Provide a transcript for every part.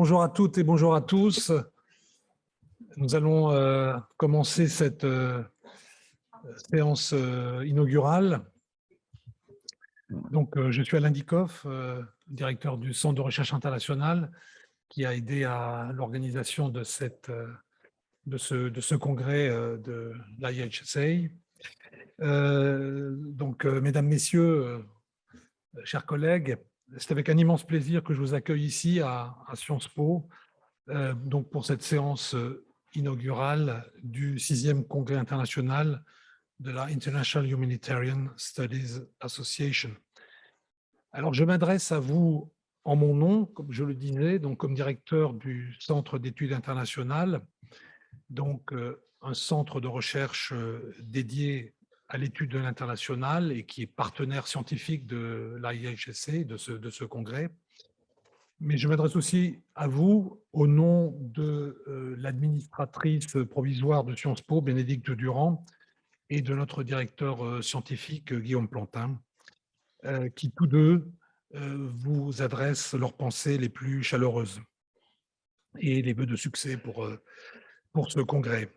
Bonjour à toutes et bonjour à tous. Nous allons commencer cette séance inaugurale. Donc, je suis Alain Dikoff, directeur du Centre de recherche internationale, qui a aidé à l'organisation de ce congrès de l'IHSA. Mesdames, Messieurs, chers collègues, c'est avec un immense plaisir que je vous accueille ici à Sciences Po, donc pour cette séance inaugurale du 6e congrès international de la International Humanitarian Studies Association. Alors, je m'adresse à vous en mon nom, comme je le disais, donc comme directeur du Centre d'études internationales, donc un centre de recherche dédié à l'étude de l'international et qui est partenaire scientifique de l'IHSA, de ce congrès. Mais je m'adresse aussi à vous au nom de l'administratrice provisoire de Sciences Po, Bénédicte Durand, et de notre directeur scientifique, Guillaume Plantin, qui tous deux vous adressent leurs pensées les plus chaleureuses et les vœux de succès pour ce congrès.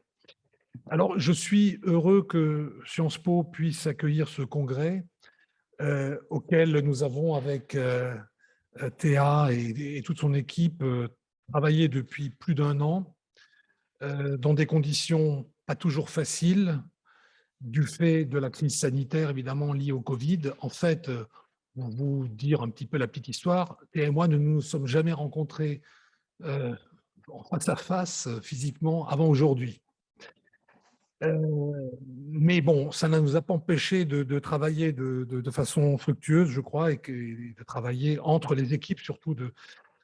Alors, je suis heureux que Sciences Po puisse accueillir ce congrès auquel nous avons, avec Théa et toute son équipe, travaillé depuis plus d'1 an dans des conditions pas toujours faciles, du fait de la crise sanitaire, évidemment, liée au Covid. En fait, pour vous dire un petit peu la petite histoire, Théa et moi ne nous sommes jamais rencontrés en face à face, physiquement, avant aujourd'hui. Mais bon, ça ne nous a pas empêché de travailler de façon fructueuse, je crois, et de travailler entre les équipes, surtout de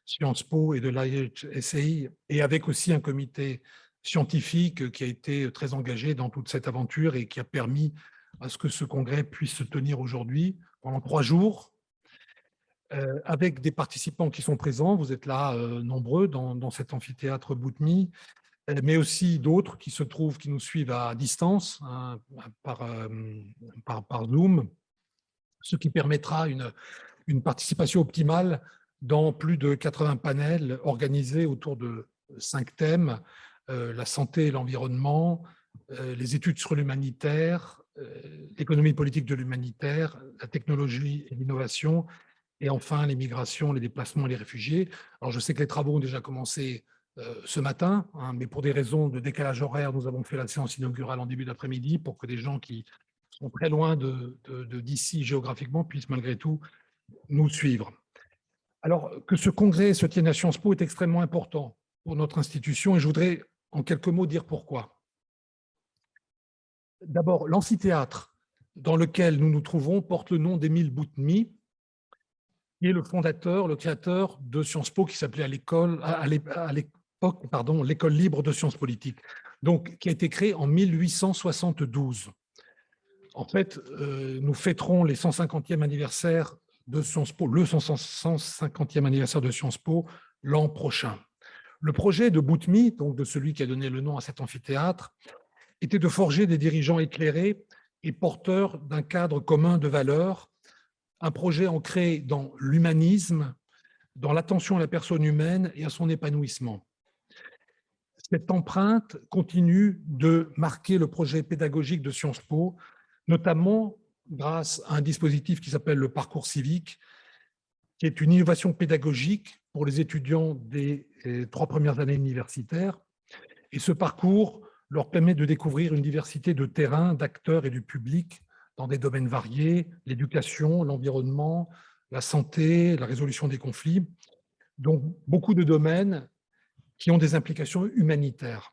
Sciences Po et de l'IHSA, et avec aussi un comité scientifique qui a été très engagé dans toute cette aventure et qui a permis à ce que ce congrès puisse se tenir aujourd'hui pendant 3 jours, avec des participants qui sont présents. Vous êtes là nombreux dans cet amphithéâtre Boutmy, mais aussi d'autres qui nous suivent à distance, hein, par Zoom, ce qui permettra une participation optimale dans plus de 80 panels organisés autour de 5 thèmes, la santé et l'environnement, les études sur l'humanitaire, l'économie politique de l'humanitaire, la technologie et l'innovation, et enfin les migrations, les déplacements et les réfugiés. Alors, je sais que les travaux ont déjà commencé ce matin, hein, mais pour des raisons de décalage horaire, nous avons fait la séance inaugurale en début d'après-midi pour que des gens qui sont très loin d'ici géographiquement puissent malgré tout nous suivre. Alors, que ce congrès se tienne à Sciences Po est extrêmement important pour notre institution et je voudrais en quelques mots dire pourquoi. D'abord, l'amphithéâtre dans lequel nous nous trouvons porte le nom d'Émile Boutmy, qui est le fondateur, le créateur de Sciences Po, qui s'appelait à l'époque, l'École libre de sciences politiques, donc qui a été créée en 1872. En fait, nous fêterons les 150e anniversaire de Sciences Po, le 150e anniversaire de Sciences Po l'an prochain. Le projet de Boutmy, donc de celui qui a donné le nom à cet amphithéâtre, était de forger des dirigeants éclairés et porteurs d'un cadre commun de valeurs, un projet ancré dans l'humanisme, dans l'attention à la personne humaine et à son épanouissement. Cette empreinte continue de marquer le projet pédagogique de Sciences Po, notamment grâce à un dispositif qui s'appelle le parcours civique, qui est une innovation pédagogique pour les étudiants des 3 premières années universitaires. Et ce parcours leur permet de découvrir une diversité de terrains, d'acteurs et du public dans des domaines variés, l'éducation, l'environnement, la santé, la résolution des conflits, donc beaucoup de domaines qui ont des implications humanitaires.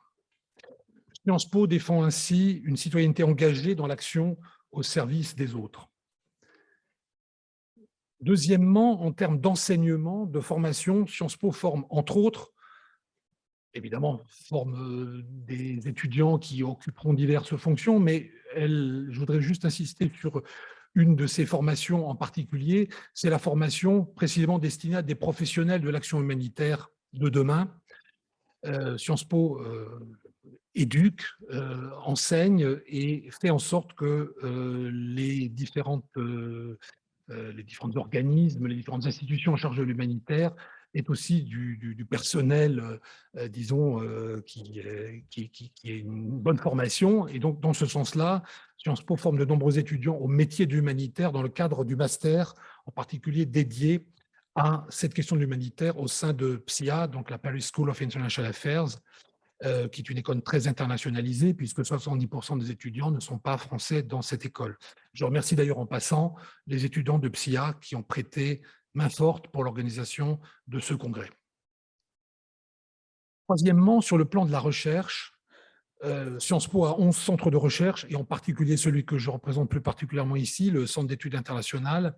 Sciences Po défend ainsi une citoyenneté engagée dans l'action au service des autres. Deuxièmement, en termes d'enseignement, de formation, Sciences Po forme, entre autres, évidemment, forme des étudiants qui occuperont diverses fonctions, mais je voudrais juste insister sur une de ces formations en particulier, c'est la formation précisément destinée à des professionnels de l'action humanitaire de demain. Sciences Po éduque, enseigne et fait en sorte que les différents organismes, les différentes institutions en charge de l'humanitaire est aussi du personnel, disons, qui a une bonne formation. Et donc, dans ce sens-là, Sciences Po forme de nombreux étudiants au métier de l'humanitaire dans le cadre du master, en particulier dédié à cette question de l'humanitaire au sein de PSIA, donc la Paris School of International Affairs, qui est une école très internationalisée, puisque 70% des étudiants ne sont pas français dans cette école. Je remercie d'ailleurs en passant les étudiants de PSIA qui ont prêté main forte pour l'organisation de ce congrès. Troisièmement, sur le plan de la recherche, Sciences Po a 11 centres de recherche, et en particulier celui que je représente plus particulièrement ici, le Centre d'études internationales,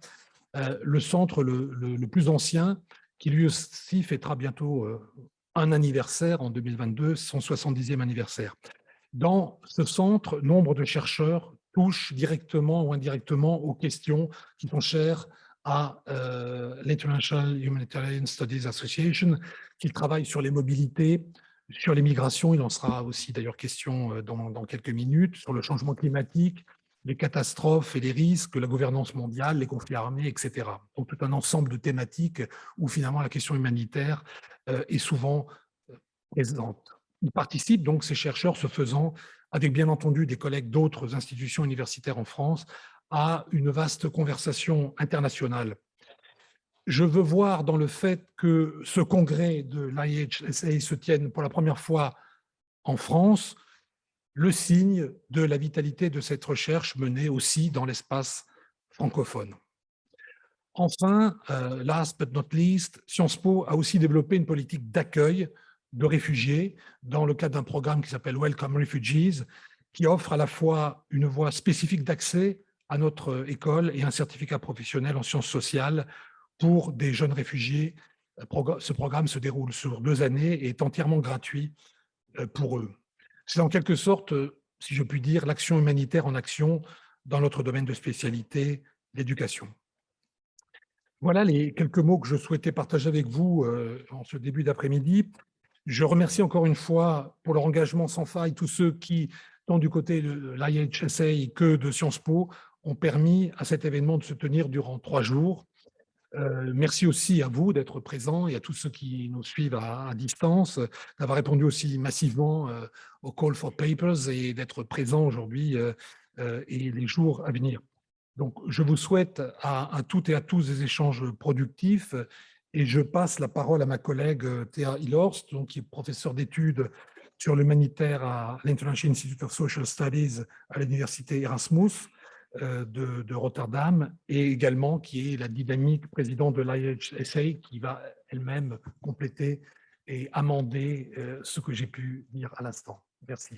le centre le plus ancien, qui lui aussi fêtera bientôt un anniversaire en 2022, son 70e anniversaire. Dans ce centre, nombre de chercheurs touchent directement ou indirectement aux questions qui sont chères à l'International Humanitarian Studies Association, qui travaille sur les mobilités, sur les migrations, il en sera aussi d'ailleurs question dans quelques minutes, sur le changement climatique, les catastrophes et les risques, la gouvernance mondiale, les conflits armés, etc. Donc tout un ensemble de thématiques où finalement la question humanitaire est souvent présente. Ils participent donc, ces chercheurs, ce faisant, avec bien entendu des collègues d'autres institutions universitaires en France, à une vaste conversation internationale. Je veux voir dans le fait que ce congrès de l'IHSA se tienne pour la première fois en France le signe de la vitalité de cette recherche menée aussi dans l'espace francophone. Enfin, last but not least, Sciences Po a aussi développé une politique d'accueil de réfugiés dans le cadre d'un programme qui s'appelle Welcome Refugees, qui offre à la fois une voie spécifique d'accès à notre école et un certificat professionnel en sciences sociales pour des jeunes réfugiés. Ce programme se déroule sur 2 années et est entièrement gratuit pour eux. C'est en quelque sorte, si je puis dire, l'action humanitaire en action dans notre domaine de spécialité, l'éducation. Voilà les quelques mots que je souhaitais partager avec vous en ce début d'après-midi. Je remercie encore une fois pour leur engagement sans faille tous ceux qui, tant du côté de l'IHSA que de Sciences Po, ont permis à cet événement de se tenir durant 3 jours. Merci aussi à vous d'être présents et à tous ceux qui nous suivent à distance, d'avoir répondu aussi massivement au Call for Papers et d'être présents aujourd'hui et les jours à venir. Donc, je vous souhaite à toutes et à tous des échanges productifs et je passe la parole à ma collègue Théa Hilhorst, donc, qui est professeure d'études sur l'humanitaire à l'International Institute of Social Studies à l'université Erasmus de Rotterdam, et également qui est la dynamique présidente de l'IHSA, qui va elle-même compléter et amender ce que j'ai pu dire à l'instant. Merci.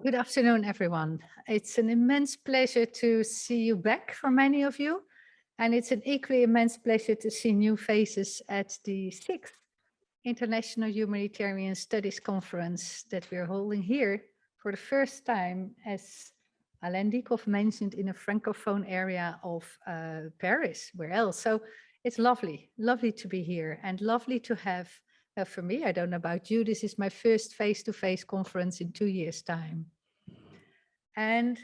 Good afternoon, everyone. It's an immense pleasure to see you back for many of you. And it's an equally immense pleasure to see new faces at the 6th International Humanitarian Studies Conference that we're holding here for the first time, as Alain Dikhoff mentioned, in a Francophone area of Paris. Where else? So it's lovely to be here, and lovely to have, for me, I don't know about you, this is my first face-to-face conference in 2 years' time. And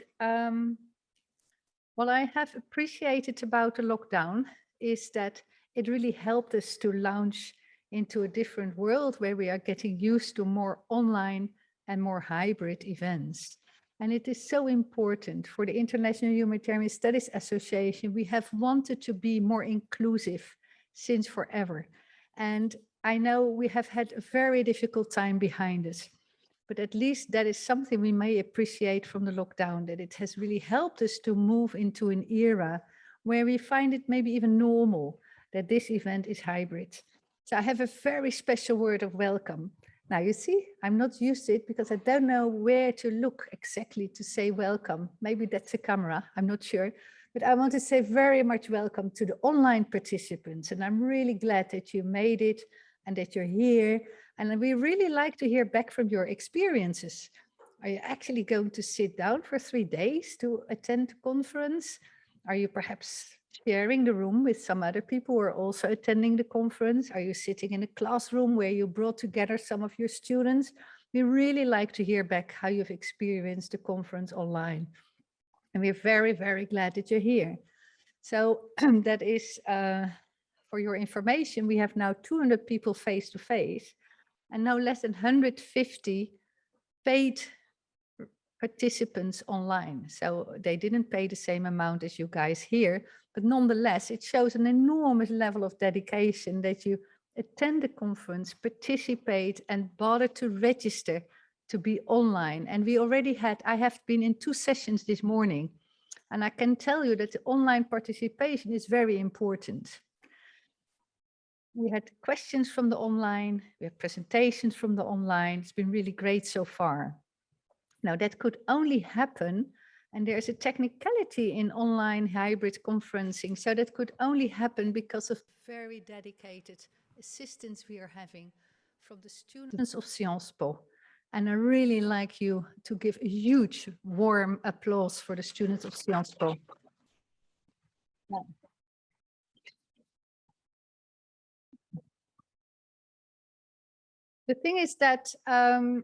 what I have appreciated about the lockdown is that it really helped us to launch into a different world where we are getting used to more online and more hybrid events. And it is so important for the International Humanitarian Studies Association. We have wanted to be more inclusive since forever. And I know we have had a very difficult time behind us, but at least that is something we may appreciate from the lockdown, that it has really helped us to move into an era where we find it maybe even normal that this event is hybrid. So I have a very special word of welcome. Now you see, I'm not used to it because I don't know where to look exactly to say welcome. Maybe that's a camera, I'm not sure. But I want to say very much welcome to the online participants. And I'm really glad that you made it and that you're here. And we really like to hear back from your experiences. Are you actually going to sit down for 3 days to attend the conference? Are you perhaps sharing the room with some other people who are also attending the conference? Are you sitting in a classroom where you brought together some of your students? We really like to hear back how you've experienced the conference online. And we're very, very glad that you're here. So that is, for your information, we have now 200 people face to face and no less than 150 paid participants online. So they didn't pay the same amount as you guys here, but nonetheless, it shows an enormous level of dedication that you attend the conference, participate, and bother to register to be online. And we already had, I have been in 2 sessions this morning, and I can tell you that the online participation is very important. We had questions from the online, we have presentations from the online. It's been really great so far. Now that could only happen, and there's a technicality in online hybrid conferencing, so that could only happen because of very dedicated assistance we are having from the students of Sciences Po. And I really like you to give a huge warm applause for the students of Sciences Po. Yeah. The thing is that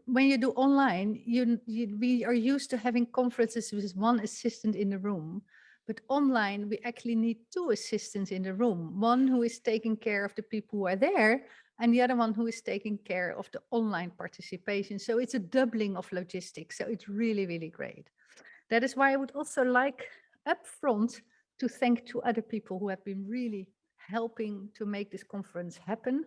when you do online, we are used to having conferences with 1 assistant in the room. But online, we actually need 2 assistants in the room. One who is taking care of the people who are there, and the other one who is taking care of the online participation. So it's a doubling of logistics. So it's really, really great. That is why I would also like upfront to thank 2 other people who have been really helping to make this conference happen.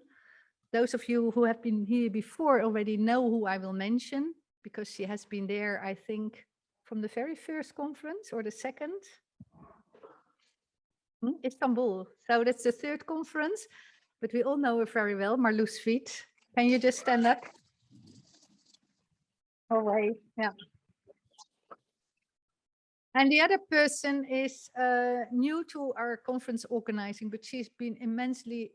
Those of you who have been here before already know who I will mention, because she has been there, I think, from the very first conference or the second. Istanbul. So that's the 3rd conference, but we all know her very well, Marloes Vliet. Can you just stand up? All right, yeah. And the other person is new to our conference organizing, but she's been immensely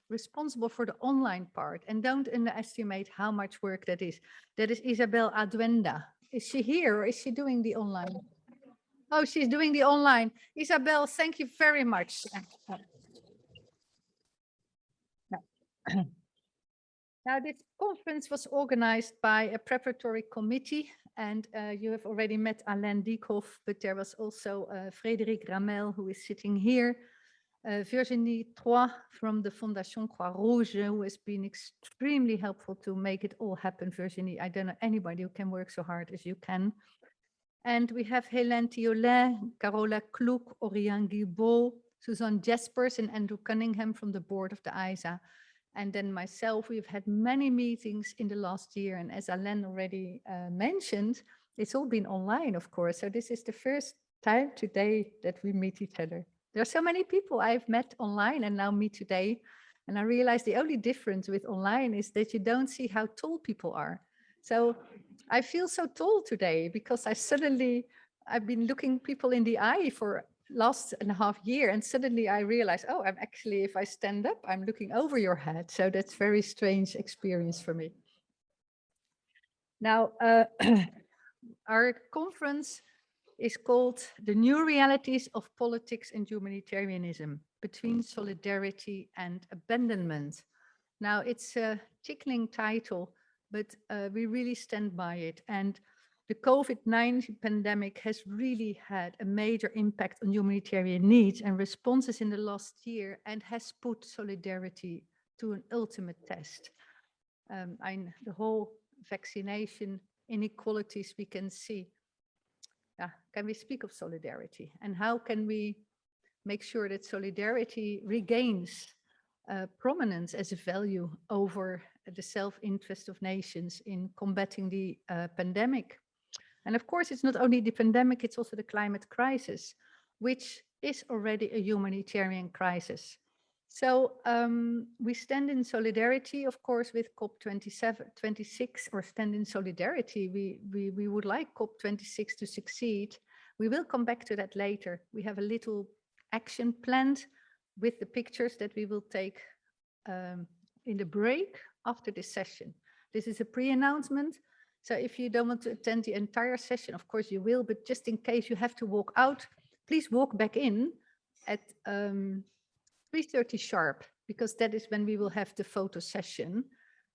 responsible for the online part. And don't underestimate how much work that is. That is Isabel Aduenda. Is she here or is she doing the online? Oh, she's doing the online. Isabel, thank you very much. Now, this conference was organized by a preparatory committee, and you have already met Alain Diekhoff, but there was also Frédéric Ramel, who is sitting here, Virginie Trois from the Fondation Croix-Rouge, who has been extremely helpful to make it all happen. Virginie, I don't know anybody who can work so hard as you can. And we have Hélène Thiolet, Carola Kloek, Oriane Guilbault, Suzanne Jaspers, and Andrew Cunningham from the board of the ISA. And then myself, we've had many meetings in the last year. And as Alain already mentioned, it's all been online, of course. So this is the first time today that we meet each other. There are so many people I've met online and now meet today. And I realized the only difference with online is that you don't see how tall people are. So I feel so tall today because I've been looking people in the eye for last and a half year, and suddenly I realized, oh, I'm actually, if I stand up, I'm looking over your head. So that's very strange experience for me. Now, our conference is called The New Realities of Politics and Humanitarianism, Between Solidarity and Abandonment. Now, it's a tickling title, but we really stand by it. And the COVID-19 pandemic has really had a major impact on humanitarian needs and responses in the last year, and has put solidarity to an ultimate test. The whole vaccination inequalities we can see. Can we speak of solidarity? And how can we make sure that solidarity regains prominence as a value over the self-interest of nations in combating the pandemic? And of course, it's not only the pandemic, it's also the climate crisis, which is already a humanitarian crisis. So we stand in solidarity, of course, with COP26, or stand in solidarity. We would like COP26 to succeed. We will come back to that later. We have a little action planned with the pictures that we will take in the break after this session. This is a pre-announcement. So if you don't want to attend the entire session, of course you will, but just in case you have to walk out, please walk back in at 3:30 sharp, because that is when we will have the photo session.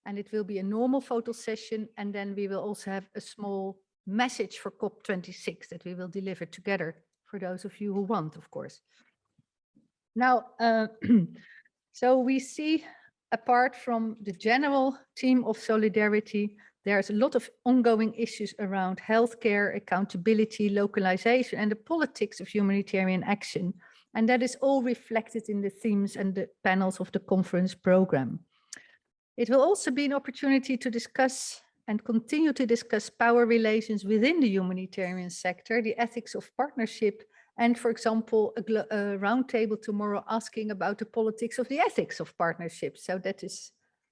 and it will be a normal photo session. And then we will also have a small message for COP26 that we will deliver together for those of you who want, of course. Now, so we see, apart from the general theme of solidarity, there's a lot of ongoing issues around healthcare, accountability, localization, and the politics of humanitarian action. And that is all reflected in the themes and the panels of the conference program. It will also be an opportunity to discuss and continue to discuss power relations within the humanitarian sector, the ethics of partnership, and, for example, a roundtable tomorrow asking about the politics of the ethics of partnerships. So that is,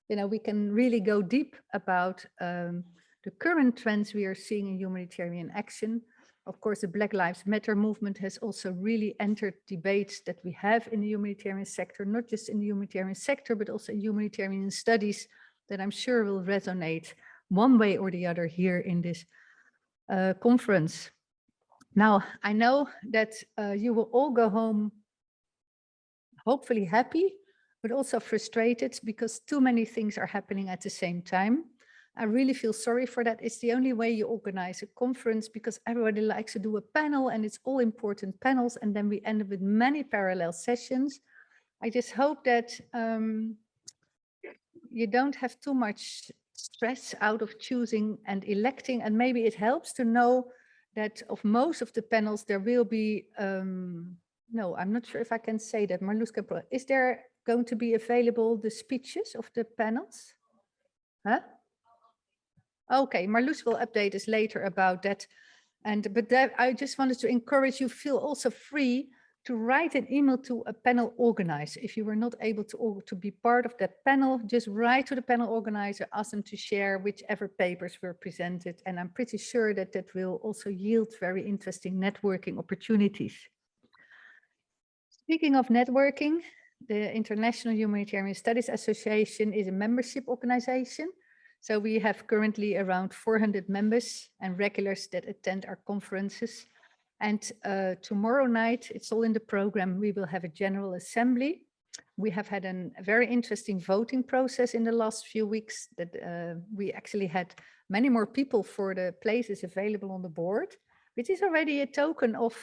we can really go deep about the current trends we are seeing in humanitarian action. Of course, the Black Lives Matter movement has also really entered debates that we have in the humanitarian sector, not just in the humanitarian sector, but also in humanitarian studies that I'm sure will resonate one way or the other here in this conference. Now, I know that you will all go home hopefully happy, but also frustrated because too many things are happening at the same time. I really feel sorry for that. It's the only way you organize a conference because everybody likes to do a panel and it's all important panels. And then we end up with many parallel sessions. I just hope that you don't have too much stress out of choosing and electing. And maybe it helps to know that of most of the panels, there will be, no, I'm not sure if I can say that. Marloes, is there going to be available the speeches of the panels? Huh? Okay, Marloes will update us later about that. But that, I just wanted to encourage you, feel also free to write an email to a panel organizer. If you were not able to be part of that panel, just write to the panel organizer, ask them to share whichever papers were presented. And I'm pretty sure that that will also yield very interesting networking opportunities. Speaking of networking, the International Humanitarian Studies Association is a membership organization. So we have currently around 400 members and regulars that attend our conferences. And tomorrow night, it's all in the program, we will have a general assembly. We have had a very interesting voting process in the last few weeks that we actually had many more people for the places available on the board, which is already a token of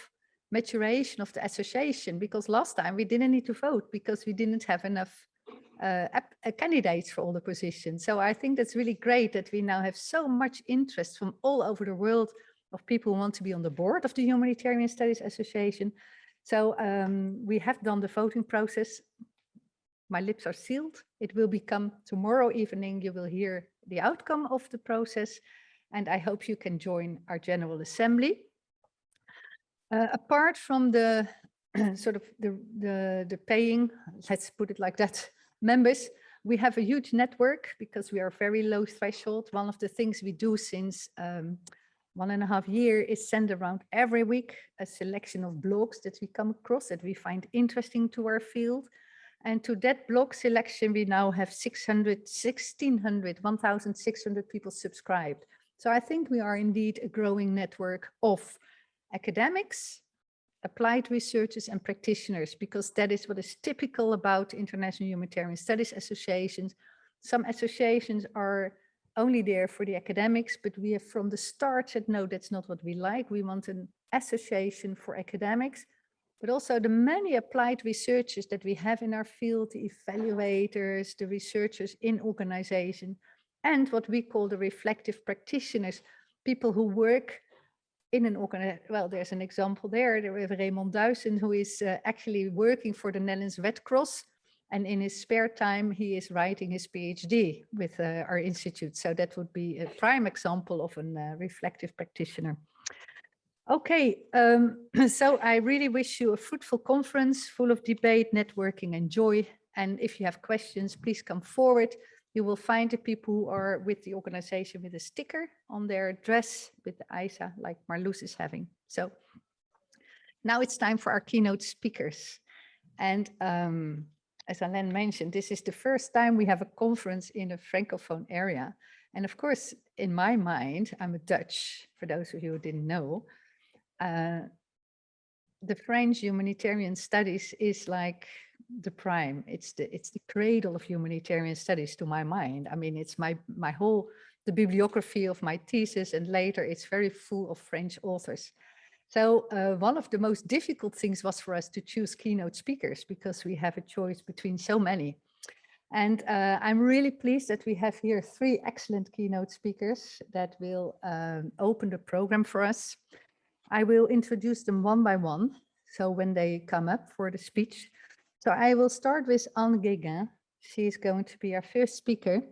maturation of the association, because last time we didn't need to vote because we didn't have enough candidates for all the positions. So I think that's really great that we now have so much interest from all over the world of people who want to be on the board of the Humanitarian Studies Association. So we have done the voting process. My lips are sealed. It will become tomorrow evening. You will hear the outcome of the process. And I hope you can join our General Assembly. Apart from the sort of the paying, let's put it like that, members, we have a huge network because we are very low threshold. One of the things we do since 1.5 years is send around every week a selection of blogs that we come across that we find interesting to our field. And to that blog selection, we now have 1,600 people subscribed. So I think we are indeed a growing network of academics, applied researchers and practitioners, because that is what is typical about international humanitarian studies associations. Some associations are only there for the academics, but we have from the start said, no, that's not what we like. We want an association for academics, but also the many applied researchers that we have in our field, the evaluators, the researchers in organization, and what we call the reflective practitioners, people who work in an organization. Well, there's an example there. There is Raymond Duyssen, who is actually working for the Netherlands Red Cross. And in his spare time, he is writing his PhD with our institute. So that would be a prime example of a reflective practitioner. Okay, so I really wish you a fruitful conference full of debate, networking, and joy. And if you have questions, please come forward. You will find the people who are with the organization with a sticker on their dress with the ISA, like Marloes is having. So now it's time for our keynote speakers. And as Alain mentioned, this is the first time we have a conference in a Francophone area. And of course, in my mind, I'm a Dutch, for those of you who didn't know. the French humanitarian studies is like the prime. It's the cradle of humanitarian studies to my mind. I mean, it's my whole, the bibliography of my thesis, and later it's very full of French authors. So one of the most difficult things was for us to choose keynote speakers, because we have a choice between so many. And I'm really pleased that we have here 3 excellent keynote speakers that will open the program for us. I will introduce them one by one, so when they come up for the speech. So I will start with Anne Guéguin. She is going to be our first speaker.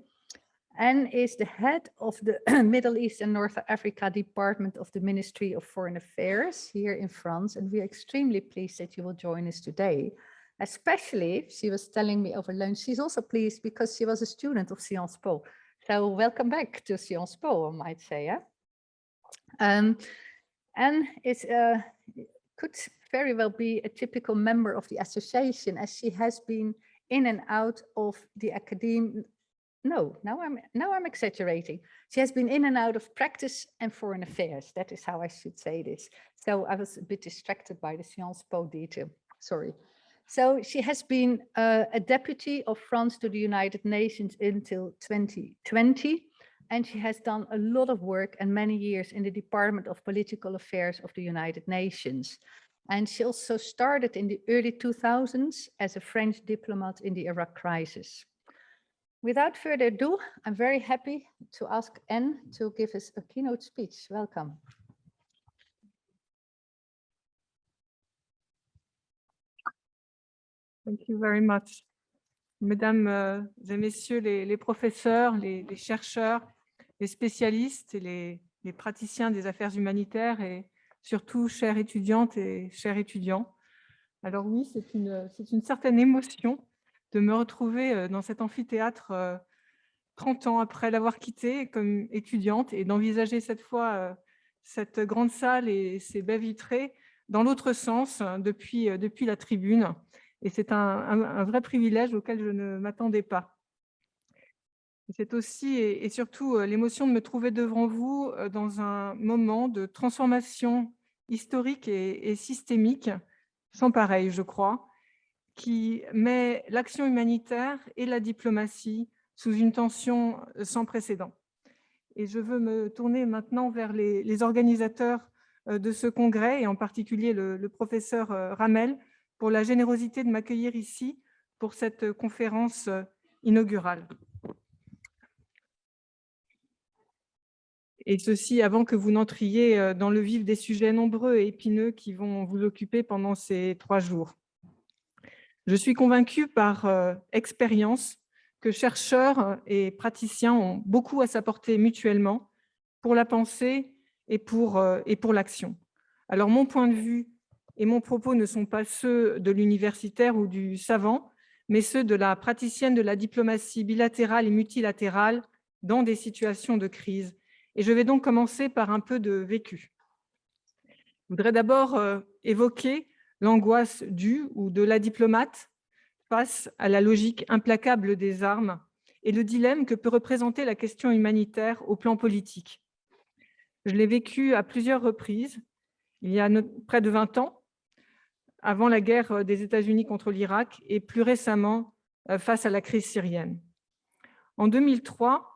Anne is the head of the Middle East and North Africa Department of the Ministry of Foreign Affairs here in France, and we are extremely pleased that you will join us today. Especially, she was telling me over lunch, she's also pleased because she was a student of Sciences Po. So welcome back to Sciences Po, I might say. Yeah? Anne is, could very well be a typical member of the association, as she has been in and out of the academe. No, now I'm exaggerating. She has been in and out of practice and foreign affairs. That is how I should say this. So I was a bit distracted by the Sciences Po detail. Sorry. So she has been a deputy of France to the United Nations until 2020. And she has done a lot of work and many years in the Department of Political Affairs of the United Nations. And she also started in the early 2000s as a French diplomat in the Iraq crisis. Without further ado, I'm very happy to ask Anne to give us a keynote speech. Welcome. Thank you very much. Mesdames et messieurs les professeurs, les chercheurs, les spécialistes et les praticiens des affaires humanitaires, et surtout chères étudiantes et chers étudiants. Alors oui, c'est une certaine émotion de me retrouver dans cet amphithéâtre 30 ans après l'avoir quitté comme étudiante, et d'envisager cette fois cette grande salle et ces baies vitrées dans l'autre sens depuis la tribune. Et c'est un vrai privilège auquel je ne m'attendais pas. C'est aussi et surtout l'émotion de me trouver devant vous dans un moment de transformation historique et systémique sans pareil, je crois, qui met l'action humanitaire et la diplomatie sous une tension sans précédent. Et je veux me tourner maintenant vers les organisateurs de ce congrès, et en particulier le professeur Ramel, pour la générosité de m'accueillir ici pour cette conférence inaugurale. Et ceci avant que vous n'entriez dans le vif des sujets nombreux et épineux qui vont vous occuper pendant ces 3 jours. Je suis convaincue par expérience que chercheurs et praticiens ont beaucoup à s'apporter mutuellement pour la pensée et pour l'action. Alors mon point de vue et mon propos ne sont pas ceux de l'universitaire ou du savant, mais ceux de la praticienne de la diplomatie bilatérale et multilatérale dans des situations de crise. Et je vais donc commencer par un peu de vécu. Je voudrais d'abord évoquer l'angoisse du ou de la diplomate face à la logique implacable des armes et le dilemme que peut représenter la question humanitaire au plan politique. Je l'ai vécu à plusieurs reprises, il y a près de 20 ans, avant la guerre des États-Unis contre l'Irak, et plus récemment face à la crise syrienne. En 2003,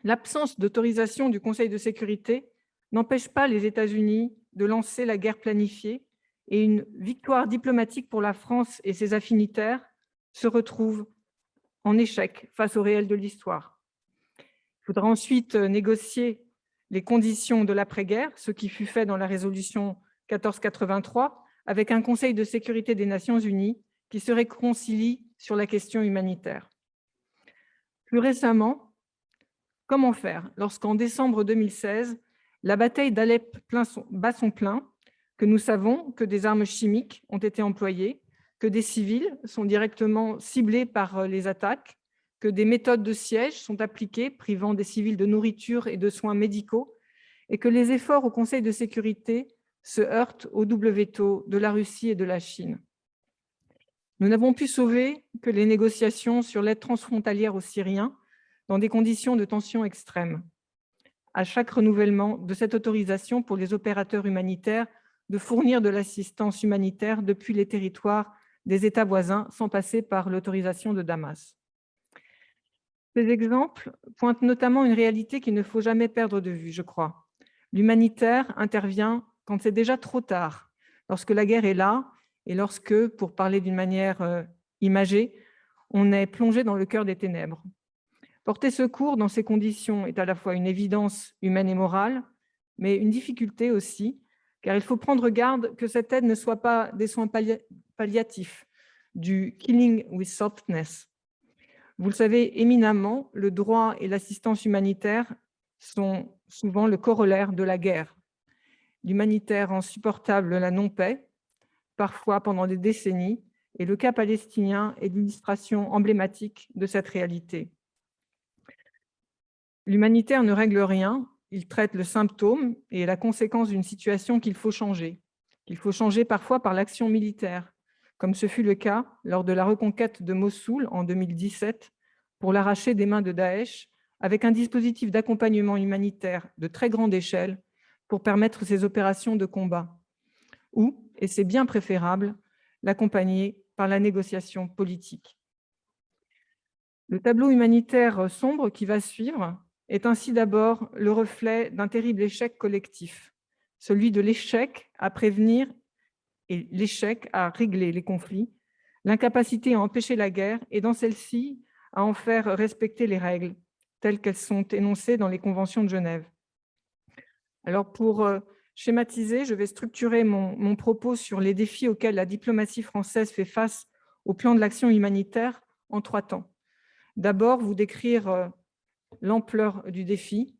l'absence d'autorisation du Conseil de sécurité n'empêche pas les États-Unis de lancer la guerre planifiée, et une victoire diplomatique pour la France et ses affinitaires se retrouve en échec face au réel de l'histoire. Il faudra ensuite négocier les conditions de l'après-guerre, ce qui fut fait dans la résolution 1483, avec un Conseil de sécurité des Nations Unies qui se réconcilie sur la question humanitaire. Plus récemment, comment faire lorsqu'en décembre 2016, la bataille d'Alep bat son plein, que nous savons que des armes chimiques ont été employées, que des civils sont directement ciblés par les attaques, que des méthodes de siège sont appliquées, privant des civils de nourriture et de soins médicaux, et que les efforts au Conseil de sécurité se heurtent au double veto de la Russie et de la Chine. Nous n'avons pu sauver que les négociations sur l'aide transfrontalière aux Syriens dans des conditions de tension extrêmes. À chaque renouvellement de cette autorisation pour les opérateurs humanitaires, de fournir de l'assistance humanitaire depuis les territoires des États voisins sans passer par l'autorisation de Damas. Ces exemples pointent notamment une réalité qu'il ne faut jamais perdre de vue, je crois. L'humanitaire intervient quand c'est déjà trop tard, lorsque la guerre est là et lorsque, pour parler d'une manière imagée, on est plongé dans le cœur des ténèbres. Porter secours dans ces conditions est à la fois une évidence humaine et morale, mais une difficulté aussi, car il faut prendre garde que cette aide ne soit pas des soins palliatifs, du « killing with softness ». Vous le savez éminemment, le droit et l'assistance humanitaire sont souvent le corollaire de la guerre. L'humanitaire rend supportable la non-paix, parfois pendant des décennies, et le cas palestinien est l'illustration emblématique de cette réalité. L'humanitaire ne règle rien, il traite le symptôme et la conséquence d'une situation qu'il faut changer parfois par l'action militaire, comme ce fut le cas lors de la reconquête de Mossoul en 2017 pour l'arracher des mains de Daesh, avec un dispositif d'accompagnement humanitaire de très grande échelle pour permettre ces opérations de combat. Ou, et c'est bien préférable, l'accompagner par la négociation politique. Le tableau humanitaire sombre qui va suivre est ainsi d'abord le reflet d'un terrible échec collectif, celui de l'échec à prévenir et l'échec à régler les conflits, l'incapacité à empêcher la guerre et dans celle-ci à en faire respecter les règles telles qu'elles sont énoncées dans les conventions de Genève. Alors pour schématiser, je vais structurer mon propos sur les défis auxquels la diplomatie française fait face au plan de l'action humanitaire en 3 temps. D'abord, vous décrire l'ampleur du défi,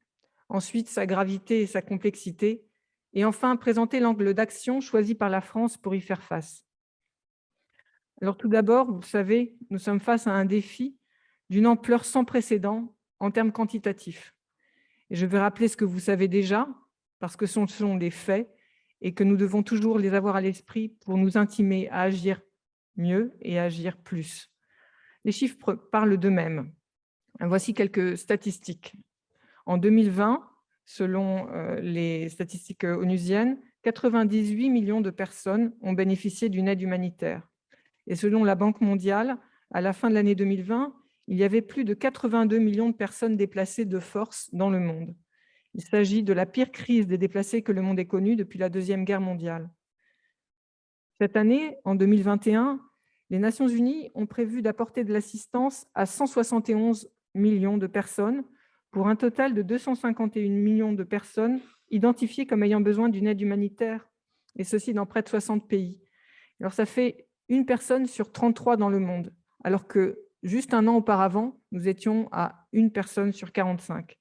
ensuite sa gravité et sa complexité, et enfin présenter l'angle d'action choisi par la France pour y faire face. Alors tout d'abord, vous le savez, nous sommes face à un défi d'une ampleur sans précédent en termes quantitatifs. Et je vais rappeler ce que vous savez déjà, parce que ce sont des faits et que nous devons toujours les avoir à l'esprit pour nous intimer à agir mieux et à agir plus. Les chiffres parlent d'eux-mêmes. Voici quelques statistiques. En 2020, selon les statistiques onusiennes, 98 millions de personnes ont bénéficié d'une aide humanitaire. Et selon la Banque mondiale, à la fin de l'année 2020, il y avait plus de 82 millions de personnes déplacées de force dans le monde. Il s'agit de la pire crise des déplacés que le monde ait connue depuis la Deuxième Guerre mondiale. Cette année, en 2021, les Nations unies ont prévu d'apporter de l'assistance à 171 millions de personnes pour un total de 251 millions de personnes identifiées comme ayant besoin d'une aide humanitaire, et ceci dans près de 60 pays. Alors ça fait une personne sur 33 dans le monde, alors que juste un an auparavant, nous étions à une personne sur 45.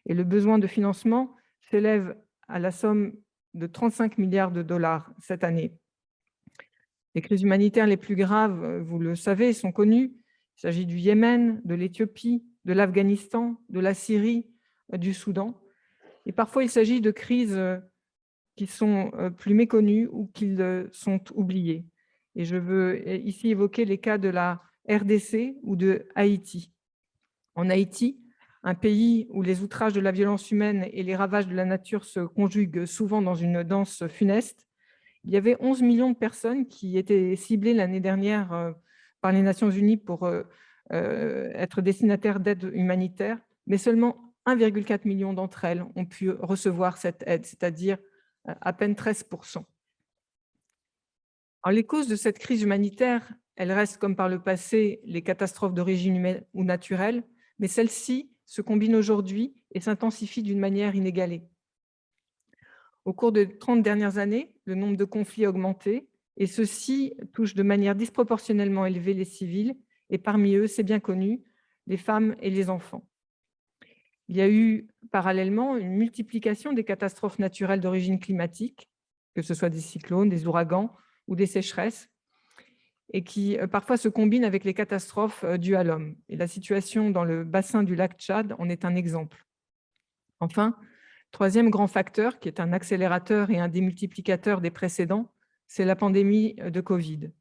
Et le besoin de financement s'élève à la somme de 35 milliards de dollars cette année. Les crises humanitaires les plus graves, vous le savez, sont connues. Il s'agit du Yémen, de l'Éthiopie, de l'Afghanistan, de la Syrie, du Soudan. Et parfois, il s'agit de crises qui sont plus méconnues ou qui sont oubliées. Et je veux ici évoquer les cas de la RDC ou de Haïti. En Haïti, un pays où les outrages de la violence humaine et les ravages de la nature se conjuguent souvent dans une danse funeste, il y avait 11 millions de personnes qui étaient ciblées l'année dernière par les Nations unies pour être destinataires d'aide humanitaire, mais seulement 1,4 million d'entre elles ont pu recevoir cette aide, c'est-à-dire à peine 13%. Alors, les causes de cette crise humanitaire, elles restent comme par le passé les catastrophes d'origine humaine ou naturelle, mais celles-ci se combinent aujourd'hui et s'intensifient d'une manière inégalée. Au cours des 30 dernières années, le nombre de conflits a augmenté et ceux-ci touchent de manière disproportionnellement élevée les civils et parmi eux, c'est bien connu, les femmes et les enfants. Il y a eu parallèlement une multiplication des catastrophes naturelles d'origine climatique, que ce soit des cyclones, des ouragans ou des sécheresses, et qui parfois se combinent avec les catastrophes dues à l'homme. Et la situation dans le bassin du lac Tchad en est un exemple. Enfin, troisième grand facteur, qui est un accélérateur et un démultiplicateur des précédents, c'est la pandémie de Covid.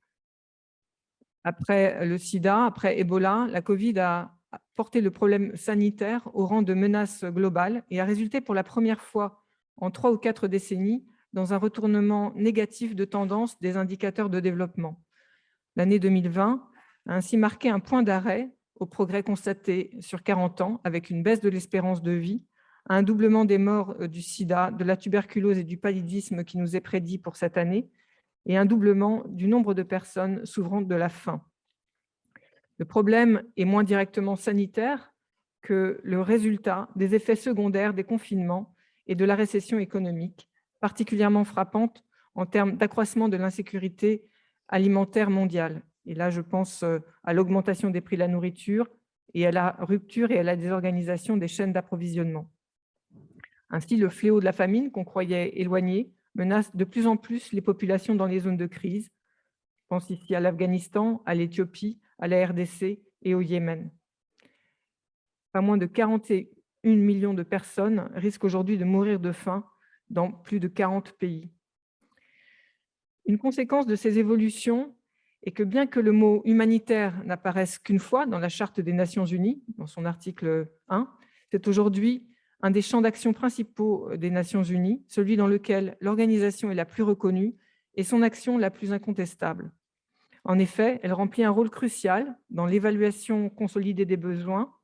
Après le sida, après Ebola, la Covid a porté le problème sanitaire au rang de menace globale et a résulté pour la première fois en 3 ou 4 décennies dans un retournement négatif de tendance des indicateurs de développement. L'année 2020 a ainsi marqué un point d'arrêt au progrès constaté sur 40 ans, avec une baisse de l'espérance de vie, un doublement des morts du sida, de la tuberculose et du paludisme qui nous est prédit pour cette année, et un doublement du nombre de personnes souffrant de la faim. Le problème est moins directement sanitaire que le résultat des effets secondaires des confinements et de la récession économique, particulièrement frappante en termes d'accroissement de l'insécurité alimentaire mondiale. Et là, je pense à l'augmentation des prix de la nourriture et à la rupture et à la désorganisation des chaînes d'approvisionnement. Ainsi, le fléau de la famine, qu'on croyait éloigné, menace de plus en plus les populations dans les zones de crise. Je pense ici à l'Afghanistan, à l'Éthiopie, à la RDC et au Yémen. Pas moins de 41 millions de personnes risquent aujourd'hui de mourir de faim dans plus de 40 pays. Une conséquence de ces évolutions est que bien que le mot humanitaire n'apparaisse qu'une fois dans la Charte des Nations Unies, dans son article 1, c'est aujourd'hui un des champs d'action principaux des Nations Unies, celui dans lequel l'organisation est la plus reconnue et son action la plus incontestable. En effet, elle remplit un rôle crucial dans l'évaluation consolidée des besoins,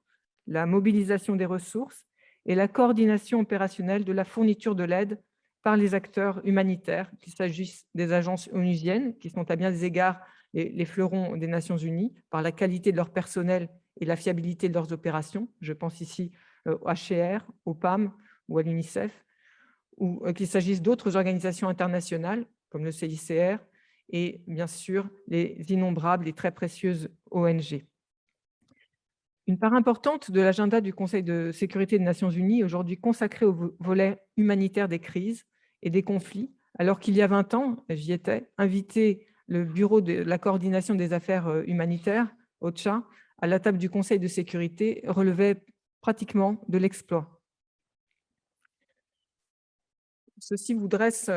la mobilisation des ressources et la coordination opérationnelle de la fourniture de l'aide par les acteurs humanitaires, qu'il s'agisse des agences onusiennes, qui sont à bien des égards les fleurons des Nations Unies, par la qualité de leur personnel et la fiabilité de leurs opérations. Je pense ici au HCR, au PAM ou à l'UNICEF, ou qu'il s'agisse d'autres organisations internationales, comme le CICR, et bien sûr les innombrables et très précieuses ONG. Une part importante de l'agenda du Conseil de sécurité des Nations Unies est aujourd'hui consacrée au volet humanitaire des crises et des conflits, alors qu'il y a 20 ans, j'y étais, invité le Bureau de la coordination des affaires humanitaires, OCHA, à la table du Conseil de sécurité, relevait pratiquement de l'exploit. Ceci vous dresse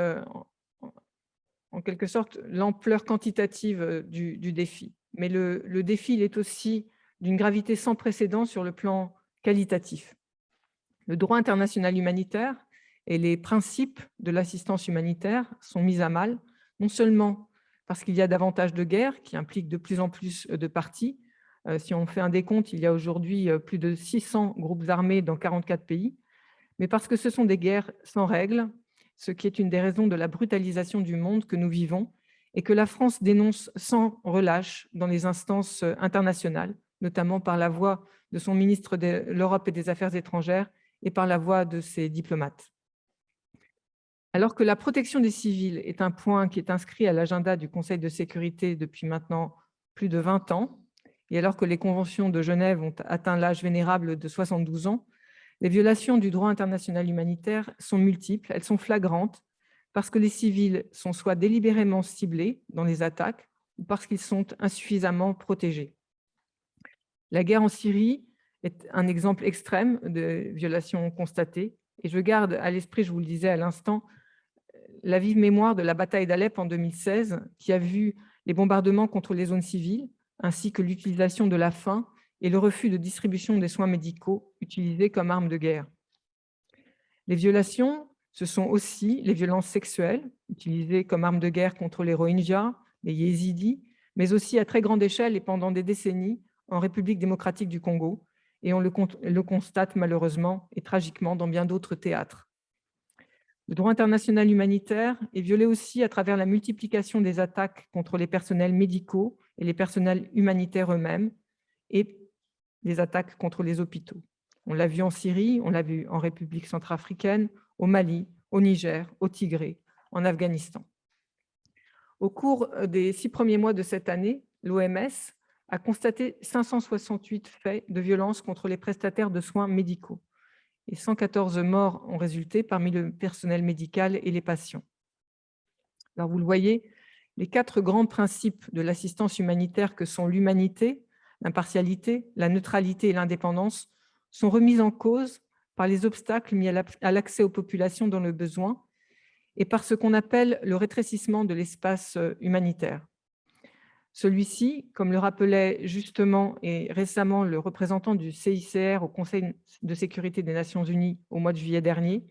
en quelque sorte l'ampleur quantitative du défi. Mais le défi, il est aussi d'une gravité sans précédent sur le plan qualitatif. Le droit international humanitaire et les principes de l'assistance humanitaire sont mis à mal, non seulement parce qu'il y a davantage de guerres qui impliquent de plus en plus de parties. Si on fait un décompte, il y a aujourd'hui plus de 600 groupes armés dans 44 pays, mais parce que ce sont des guerres sans règles, ce qui est une des raisons de la brutalisation du monde que nous vivons et que la France dénonce sans relâche dans les instances internationales, notamment par la voix de son ministre de l'Europe et des Affaires étrangères et par la voix de ses diplomates. Alors que la protection des civils est un point qui est inscrit à l'agenda du Conseil de sécurité depuis maintenant plus de 20 ans, et alors que les conventions de Genève ont atteint l'âge vénérable de 72 ans, les violations du droit international humanitaire sont multiples, elles sont flagrantes, parce que les civils sont soit délibérément ciblés dans les attaques, ou parce qu'ils sont insuffisamment protégés. La guerre en Syrie est un exemple extrême de violations constatées, et je garde à l'esprit, je vous le disais à l'instant, la vive mémoire de la bataille d'Alep en 2016, qui a vu les bombardements contre les zones civiles, ainsi que l'utilisation de la faim et le refus de distribution des soins médicaux utilisés comme arme de guerre. Les violations, ce sont aussi les violences sexuelles, utilisées comme arme de guerre contre les Rohingyas, les Yézidis, mais aussi à très grande échelle et pendant des décennies en République démocratique du Congo, et on le constate malheureusement et tragiquement dans bien d'autres théâtres. Le droit international humanitaire est violé aussi à travers la multiplication des attaques contre les personnels médicaux et les personnels humanitaires eux-mêmes et des attaques contre les hôpitaux. On l'a vu en Syrie, on l'a vu en République centrafricaine, au Mali, au Niger, au Tigré, en Afghanistan. Au cours des 6 premiers mois de cette année, l'OMS a constaté 568 faits de violence contre les prestataires de soins médicaux et 114 morts ont résulté parmi le personnel médical et les patients. Alors vous le voyez, les 4 grands principes de l'assistance humanitaire que sont l'humanité, l'impartialité, la neutralité et l'indépendance sont remis en cause par les obstacles mis à l'accès aux populations dans le besoin et par ce qu'on appelle le rétrécissement de l'espace humanitaire. Celui-ci, comme le rappelait justement et récemment le représentant du CICR au Conseil de sécurité des Nations Unies au mois de juillet dernier,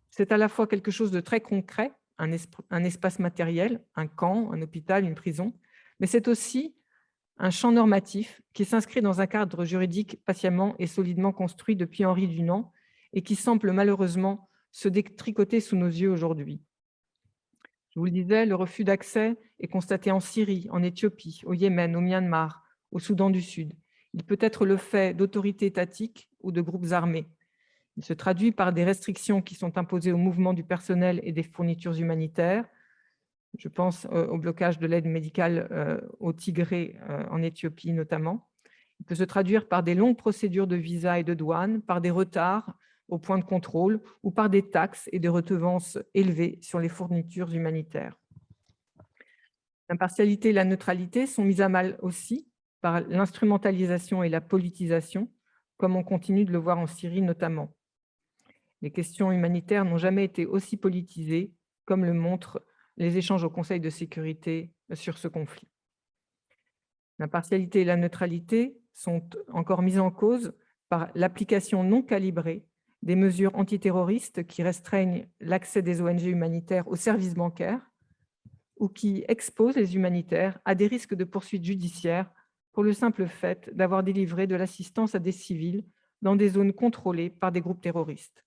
c'est à la fois quelque chose de très concret, un espace matériel, un camp, un hôpital, une prison, mais c'est aussi un champ normatif qui s'inscrit dans un cadre juridique patiemment et solidement construit depuis Henri Dunant et qui semble malheureusement se détricoter sous nos yeux aujourd'hui. Je vous le disais, le refus d'accès est constaté en Syrie, en Éthiopie, au Yémen, au Myanmar, au Soudan du Sud. Il peut être le fait d'autorités étatiques ou de groupes armés. Il se traduit par des restrictions qui sont imposées au mouvement du personnel et des fournitures humanitaires. Je pense au blocage de l'aide médicale au Tigré en Éthiopie notamment. Il peut se traduire par des longues procédures de visa et de douane, par des retards au point de contrôle ou par des taxes et des redevances élevées sur les fournitures humanitaires. L'impartialité et la neutralité sont mises à mal aussi par l'instrumentalisation et la politisation, comme on continue de le voir en Syrie notamment. Les questions humanitaires n'ont jamais été aussi politisées, comme le montrent les échanges au Conseil de sécurité sur ce conflit. L'impartialité et la neutralité sont encore mises en cause par l'application non calibrée des mesures antiterroristes qui restreignent l'accès des ONG humanitaires aux services bancaires ou qui exposent les humanitaires à des risques de poursuites judiciaires pour le simple fait d'avoir délivré de l'assistance à des civils dans des zones contrôlées par des groupes terroristes.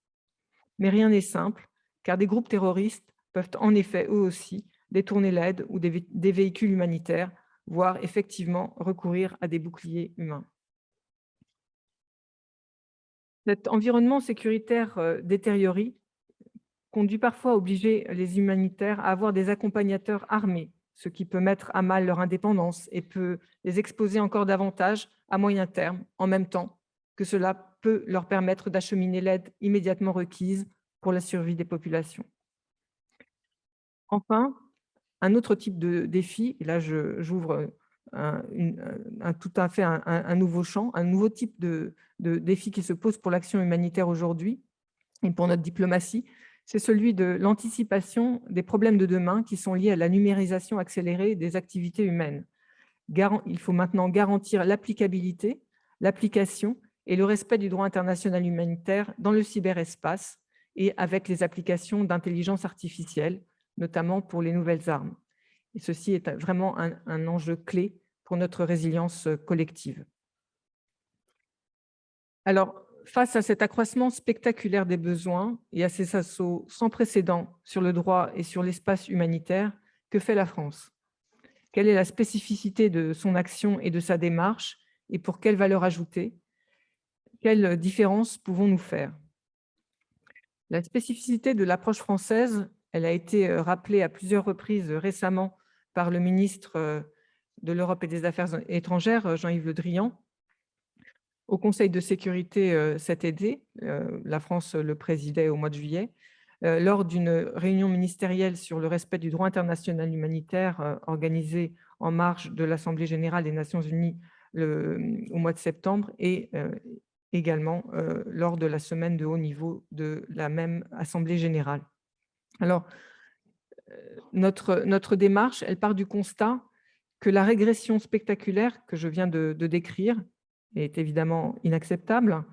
Mais rien n'est simple, car des groupes terroristes peuvent en effet, eux aussi, détourner l'aide ou des véhicules humanitaires, voire effectivement recourir à des boucliers humains. Cet environnement sécuritaire détérioré conduit parfois à obliger les humanitaires à avoir des accompagnateurs armés, ce qui peut mettre à mal leur indépendance et peut les exposer encore davantage à moyen terme, en même temps que cela peut leur permettre d'acheminer l'aide immédiatement requise pour la survie des populations. Enfin, un autre type de défi, et là j'ouvre tout à fait un nouveau champ, un nouveau type de défi qui se pose pour l'action humanitaire aujourd'hui et pour notre diplomatie, c'est celui de l'anticipation des problèmes de demain qui sont liés à la numérisation accélérée des activités humaines. Il faut maintenant garantir l'applicabilité, l'application et le respect du droit international humanitaire dans le cyberespace et avec les applications d'intelligence artificielle, notamment pour les nouvelles armes. Et ceci est vraiment un enjeu clé pour notre résilience collective. Alors, face à cet accroissement spectaculaire des besoins et à ces assauts sans précédent sur le droit et sur l'espace humanitaire, que fait la France? Quelle est la spécificité de son action et de sa démarche et pour quelle valeur ajoutée? Quelle différence pouvons-nous faire? La spécificité de l'approche française, elle a été rappelée à plusieurs reprises récemment par le ministre de l'Europe et des Affaires étrangères, Jean-Yves Le Drian. Au Conseil de sécurité cet été, la France le présidait au mois de juillet, lors d'une réunion ministérielle sur le respect du droit international humanitaire organisée en marge de l'Assemblée générale des Nations unies au mois de septembre et également lors de la semaine de haut niveau de la même Assemblée générale. Alors, notre démarche, elle part du constat que la régression spectaculaire que je viens de décrire est évidemment inacceptable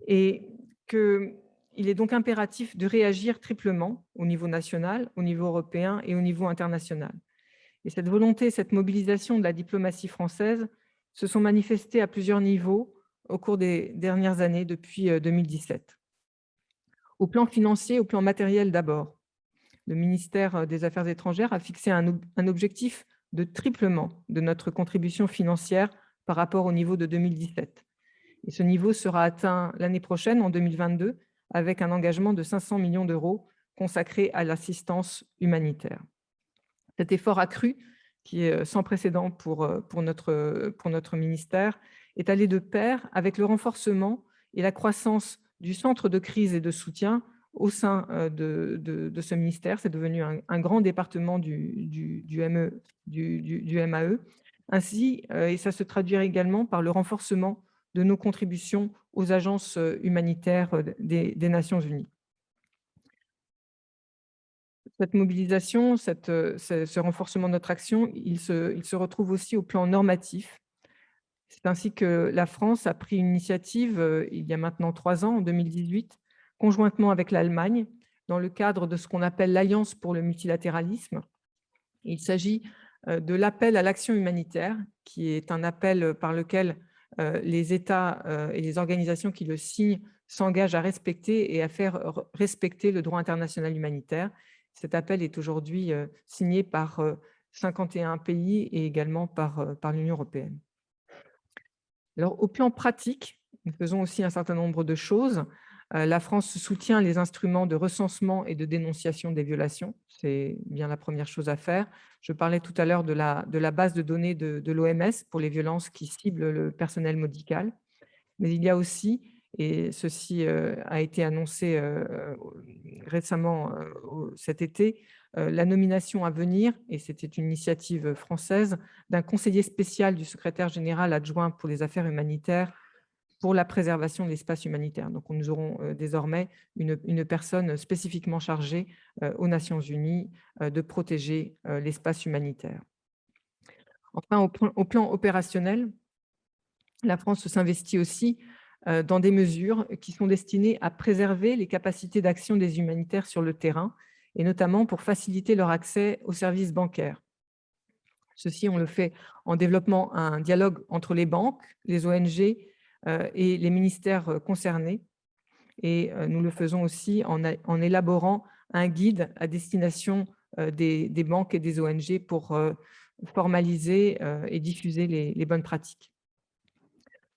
et qu'il est donc impératif de réagir triplement au niveau national, au niveau européen et au niveau international. Et cette volonté, cette mobilisation de la diplomatie française se sont manifestées à plusieurs niveaux au cours des dernières années depuis 2017. Au plan financier, au plan matériel d'abord, le ministère des Affaires étrangères a fixé un objectif de triplement de notre contribution financière par rapport au niveau de 2017. Et ce niveau sera atteint l'année prochaine, en 2022, avec un engagement de 500 millions d'euros consacré à l'assistance humanitaire. Cet effort accru, qui est sans précédent pour notre ministère, est allé de pair avec le renforcement et la croissance du centre de crise et de soutien au sein de ce ministère. C'est devenu un grand département du MAE. Ainsi, et ça se traduira également par le renforcement de nos contributions aux agences humanitaires des Nations unies. Cette mobilisation, ce renforcement de notre action, il se retrouve aussi au plan normatif. C'est ainsi que la France a pris une initiative il y a maintenant 3 ans, en 2018, conjointement avec l'Allemagne, dans le cadre de ce qu'on appelle l'Alliance pour le multilatéralisme. Il s'agit de l'appel à l'action humanitaire, qui est un appel par lequel les États et les organisations qui le signent s'engagent à respecter et à faire respecter le droit international humanitaire. Cet appel est aujourd'hui signé par 51 pays et également par l'Union européenne. Alors, au plan pratique, nous faisons aussi un certain nombre de choses. La France soutient les instruments de recensement et de dénonciation des violations. C'est bien la première chose à faire. Je parlais tout à l'heure de la base de données de l'OMS pour les violences qui ciblent le personnel médical. Mais il y a aussi, et ceci a été annoncé récemment cet été, la nomination à venir, et c'était une initiative française, d'un conseiller spécial du secrétaire général adjoint pour les affaires humanitaires pour la préservation de l'espace humanitaire. Donc, nous aurons désormais une personne spécifiquement chargée aux Nations unies de protéger l'espace humanitaire. Enfin, au plan opérationnel, la France s'investit aussi dans des mesures qui sont destinées à préserver les capacités d'action des humanitaires sur le terrain, et notamment pour faciliter leur accès aux services bancaires. Ceci, on le fait en développant un dialogue entre les banques, les ONG et les ministères concernés. Et nous le faisons aussi en élaborant un guide à destination des banques et des ONG pour formaliser et diffuser les bonnes pratiques.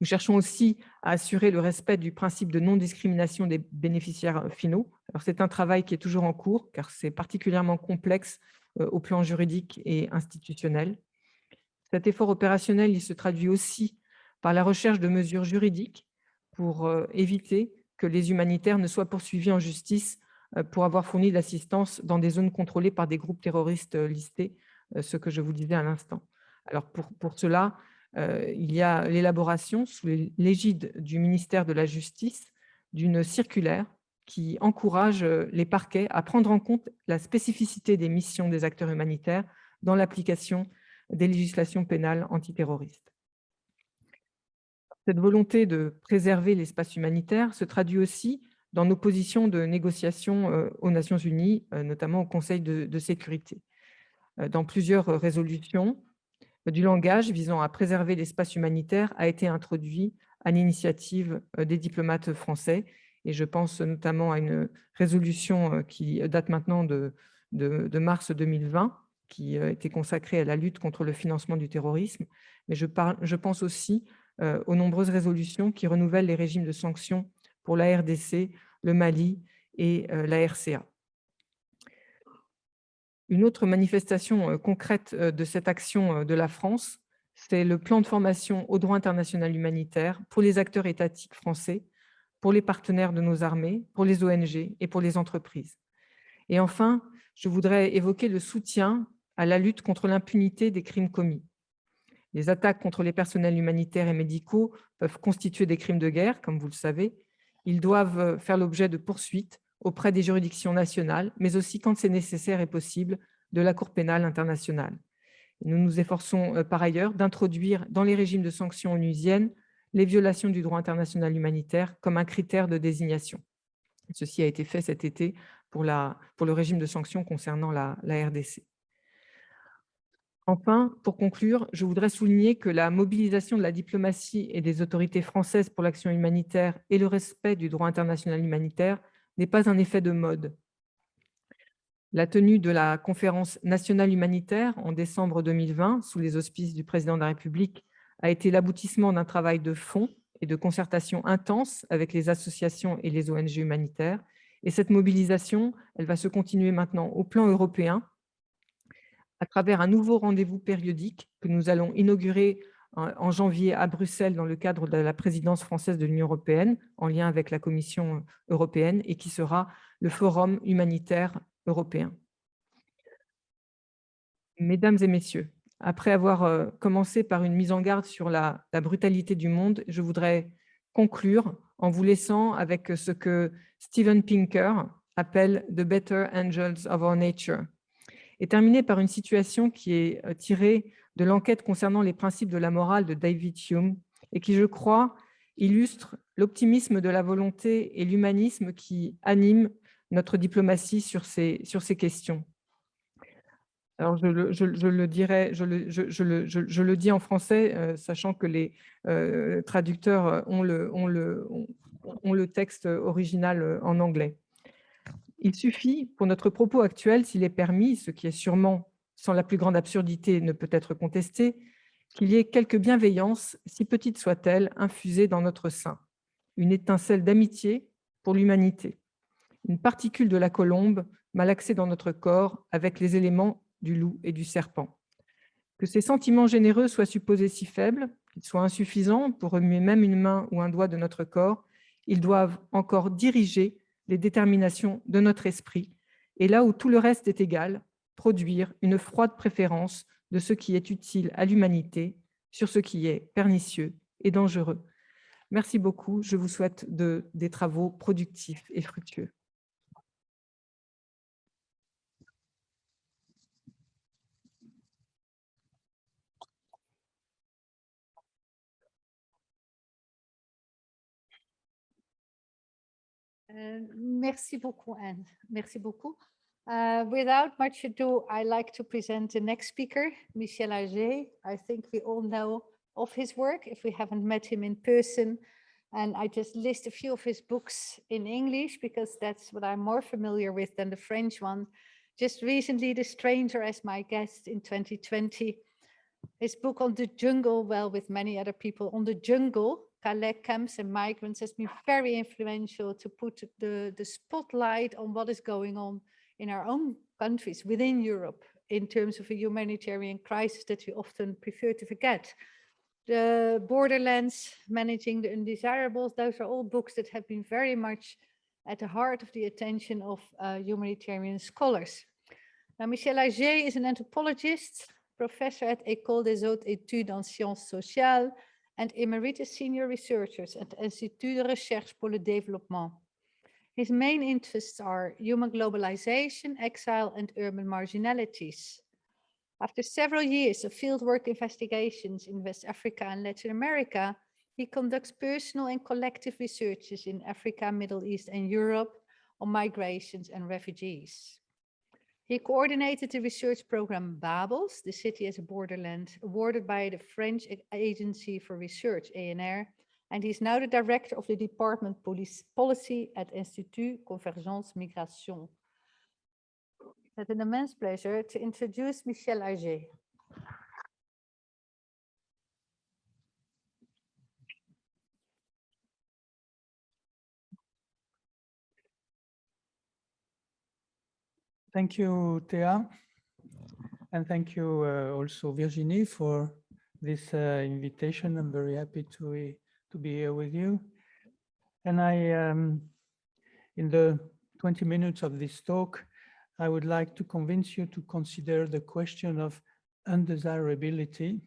Nous cherchons aussi à assurer le respect du principe de non-discrimination des bénéficiaires finaux. Alors, c'est un travail qui est toujours en cours, car c'est particulièrement complexe au plan juridique et institutionnel. Cet effort opérationnel, il se traduit aussi par la recherche de mesures juridiques pour éviter que les humanitaires ne soient poursuivis en justice pour avoir fourni de l'assistance dans des zones contrôlées par des groupes terroristes listés, ce que je vous disais à l'instant. Alors, pour cela, il y a l'élaboration, sous l'égide du ministère de la Justice, d'une circulaire qui encourage les parquets à prendre en compte la spécificité des missions des acteurs humanitaires dans l'application des législations pénales antiterroristes. Cette volonté de préserver l'espace humanitaire se traduit aussi dans nos positions de négociation aux Nations unies, notamment au Conseil de sécurité. Dans plusieurs résolutions, du langage visant à préserver l'espace humanitaire a été introduit à l'initiative des diplomates français. Et je pense notamment à une résolution qui date maintenant de mars 2020, qui était consacrée à la lutte contre le financement du terrorisme. Mais je pense aussi aux nombreuses résolutions qui renouvellent les régimes de sanctions pour la RDC, le Mali et la RCA. Une autre manifestation concrète de cette action de la France, c'est le plan de formation au droit international humanitaire pour les acteurs étatiques français, pour les partenaires de nos armées, pour les ONG et pour les entreprises. Et enfin, je voudrais évoquer le soutien à la lutte contre l'impunité des crimes commis. Les attaques contre les personnels humanitaires et médicaux peuvent constituer des crimes de guerre, comme vous le savez. Ils doivent faire l'objet de poursuites auprès des juridictions nationales, mais aussi, quand c'est nécessaire et possible, de la Cour pénale internationale. Nous nous efforçons par ailleurs d'introduire dans les régimes de sanctions onusiennes les violations du droit international humanitaire comme un critère de désignation. Ceci a été fait cet été pour le régime de sanctions concernant la RDC. Enfin, pour conclure, je voudrais souligner que la mobilisation de la diplomatie et des autorités françaises pour l'action humanitaire et le respect du droit international humanitaire n'est pas un effet de mode. La tenue de la conférence nationale humanitaire en décembre 2020, sous les auspices du président de la République, a été l'aboutissement d'un travail de fond et de concertation intense avec les associations et les ONG humanitaires. Et cette mobilisation, elle va se continuer maintenant au plan européen, à travers un nouveau rendez-vous périodique que nous allons inaugurer en janvier à Bruxelles dans le cadre de la présidence française de l'Union européenne, en lien avec la Commission européenne, et qui sera le Forum humanitaire européen. Mesdames et messieurs, après avoir commencé par une mise en garde sur la brutalité du monde, je voudrais conclure en vous laissant avec ce que Steven Pinker appelle « the better angels of our nature », et terminer par une situation qui est tirée de l'enquête concernant les principes de la morale de David Hume et qui, je crois, illustre l'optimisme de la volonté et l'humanisme qui animent notre diplomatie sur ces questions. Alors, je le dis en français, sachant que les traducteurs ont le texte original en anglais. Il suffit, pour notre propos actuel, s'il est permis, ce qui est sûrement, sans la plus grande absurdité, ne peut être contesté, qu'il y ait quelque bienveillance, si petite soit-elle, infusée dans notre sein, une étincelle d'amitié pour l'humanité, une particule de la colombe malaxée dans notre corps avec les éléments du loup et du serpent. Que ces sentiments généreux soient supposés si faibles, qu'ils soient insuffisants pour remuer même une main ou un doigt de notre corps, ils doivent encore diriger les déterminations de notre esprit, et là où tout le reste est égal, produire une froide préférence de ce qui est utile à l'humanité sur ce qui est pernicieux et dangereux. Merci beaucoup, je vous souhaite des travaux productifs et fructueux. Merci beaucoup, Anne. Merci beaucoup. Without much ado, I'd like to present the next speaker, Michel Auger. I think we all know of his work if we haven't met him in person. And I just list a few of his books in English because that's what I'm more familiar with than the French one. Just recently, The Stranger as my guest in 2020. His book on the jungle, well, with many other people on the jungle, Calais camps and migrants, has been very influential to put the spotlight on what is going on in our own countries within Europe in terms of a humanitarian crisis that we often prefer to forget. The Borderlands, Managing the Undesirables, those are all books that have been very much at the heart of the attention of humanitarian scholars. Now, Michel Auger is an anthropologist, professor at École des Hautes Études en Sciences Sociales, and emeritus senior researchers at the Institut de Recherche pour le Développement. His main interests are human globalization, exile, and urban marginalities. After several years of fieldwork investigations in West Africa and Latin America, he conducts personal and collective researches in Africa, Middle East, and Europe on migrations and refugees. He coordinated the research program Babels, the city as a borderland, awarded by the French Agency for Research, ANR, and he's now the director of the Department Policy at Institut Convergence Migration. It's an immense pleasure to introduce Michel Auger. Thank you, Thea, and thank you also, Virginie, for this invitation. I'm very happy to be here with you. And in the 20 minutes of this talk, I would like to convince you to consider the question of undesirability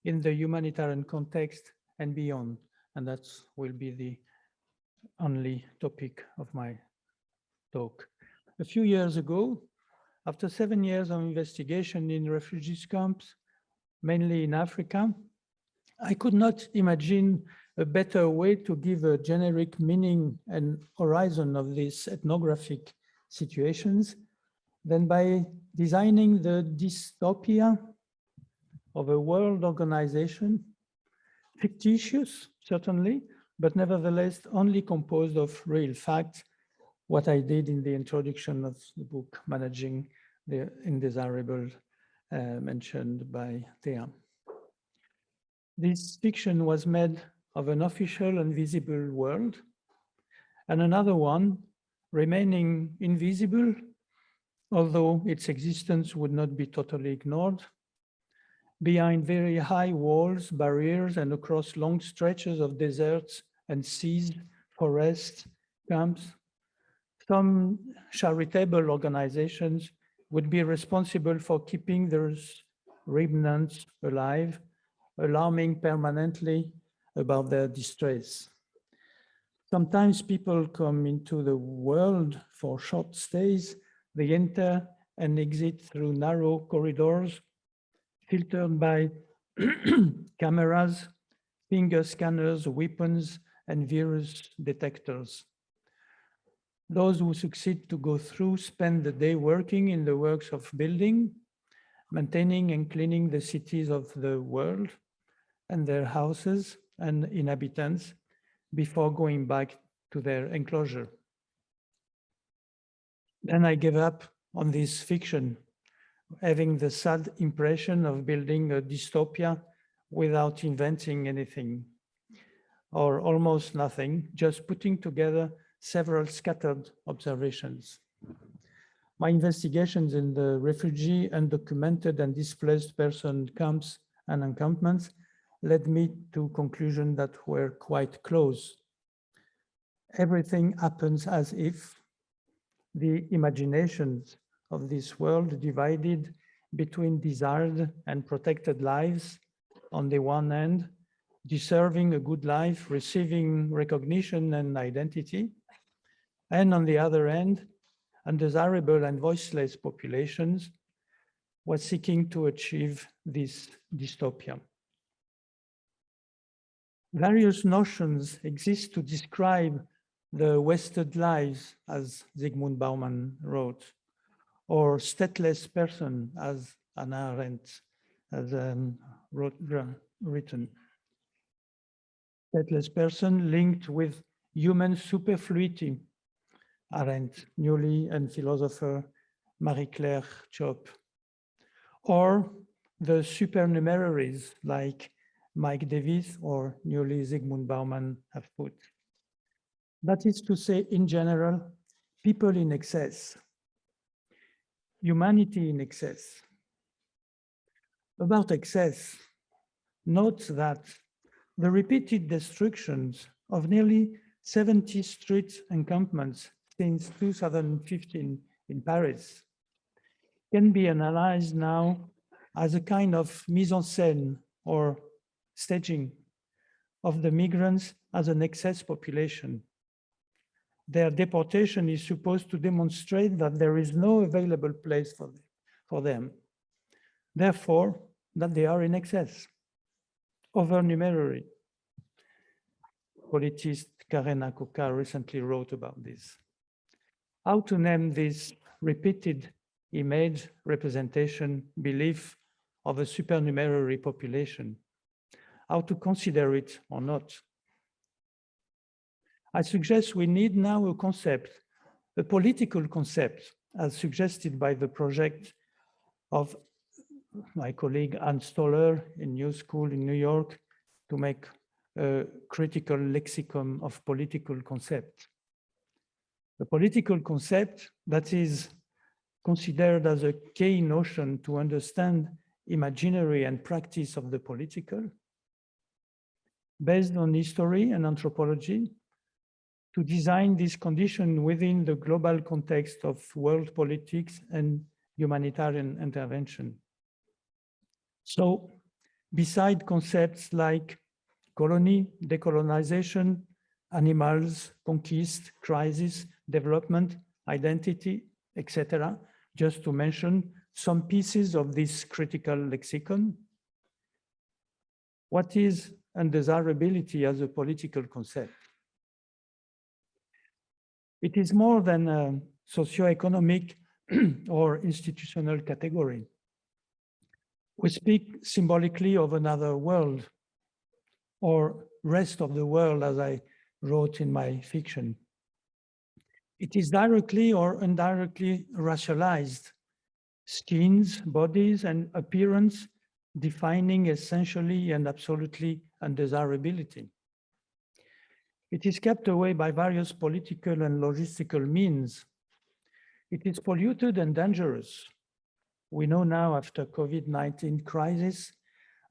in the humanitarian context and beyond. And that will be the only topic of my talk. A few years ago, after 7 years of investigation in refugee camps, mainly in Africa, I could not imagine a better way to give a generic meaning and horizon of these ethnographic situations than by designing the dystopia of a world organization, fictitious, certainly, but nevertheless only composed of real facts, what I did in the introduction of the book, Managing the Undesirable, mentioned by Thea. This fiction was made of an official and visible world, and another one remaining invisible, although its existence would not be totally ignored, behind very high walls, barriers, and across long stretches of deserts and seas, forests, camps. Some charitable organizations would be responsible for keeping those remnants alive, alarming permanently about their distress. Sometimes people come into the world for short stays. They enter and exit through narrow corridors, filtered by cameras, finger scanners, weapons, and virus detectors. Those who succeed to go through spend the day working in the works of building, maintaining and cleaning the cities of the world and their houses and inhabitants before going back to their enclosure. Then I gave up on this fiction, having the sad impression of building a dystopia without inventing anything, or almost nothing, just putting together several scattered observations. My investigations in the refugee, undocumented and displaced person camps and encampments led me to conclusions that were quite close. Everything happens as if the imaginations of this world divided between desired and protected lives on the one hand, deserving a good life, receiving recognition and identity, and on the other hand, undesirable and voiceless populations was seeking to achieve this dystopia. Various notions exist to describe the wasted lives, as Zygmunt Bauman wrote, or stateless person, as Hannah Arendt has written. Stateless person linked with human superfluity, Arendt, Newly, and philosopher Marie-Claire Chop, or the supernumeraries like Mike Davis or Newly Zygmunt Bauman have put. That is to say, in general, people in excess, humanity in excess. About excess, note that the repeated destructions of nearly 70 street encampments since 2015 in Paris can be analyzed now as a kind of mise en scène or staging of the migrants as an excess population. Their deportation is supposed to demonstrate that there is no available place for them. Therefore, that they are in excess, overnumerary. Politist Karen Akoka recently wrote about this. How to name this repeated image, representation, belief of a supernumerary population? How to consider it or not? I suggest we need now a concept, a political concept, as suggested by the project of my colleague Anne Stoller in New School in New York to make a critical lexicon of political concept. A political concept that is considered as a key notion to understand imaginary and practice of the political, based on history and anthropology, to design this condition within the global context of world politics and humanitarian intervention. So, beside concepts like colony, decolonization, animals, conquest, crisis, development, identity, etc., just to mention some pieces of this critical lexicon, what is undesirability as a political concept? It is more than a socioeconomic or institutional category. We speak symbolically of another world or rest of the world, as I wrote in my fiction. It is directly or indirectly racialized, skins, bodies, and appearance defining essentially and absolutely undesirability. It is kept away by various political and logistical means. It is polluted and dangerous. We know now after COVID-19 crisis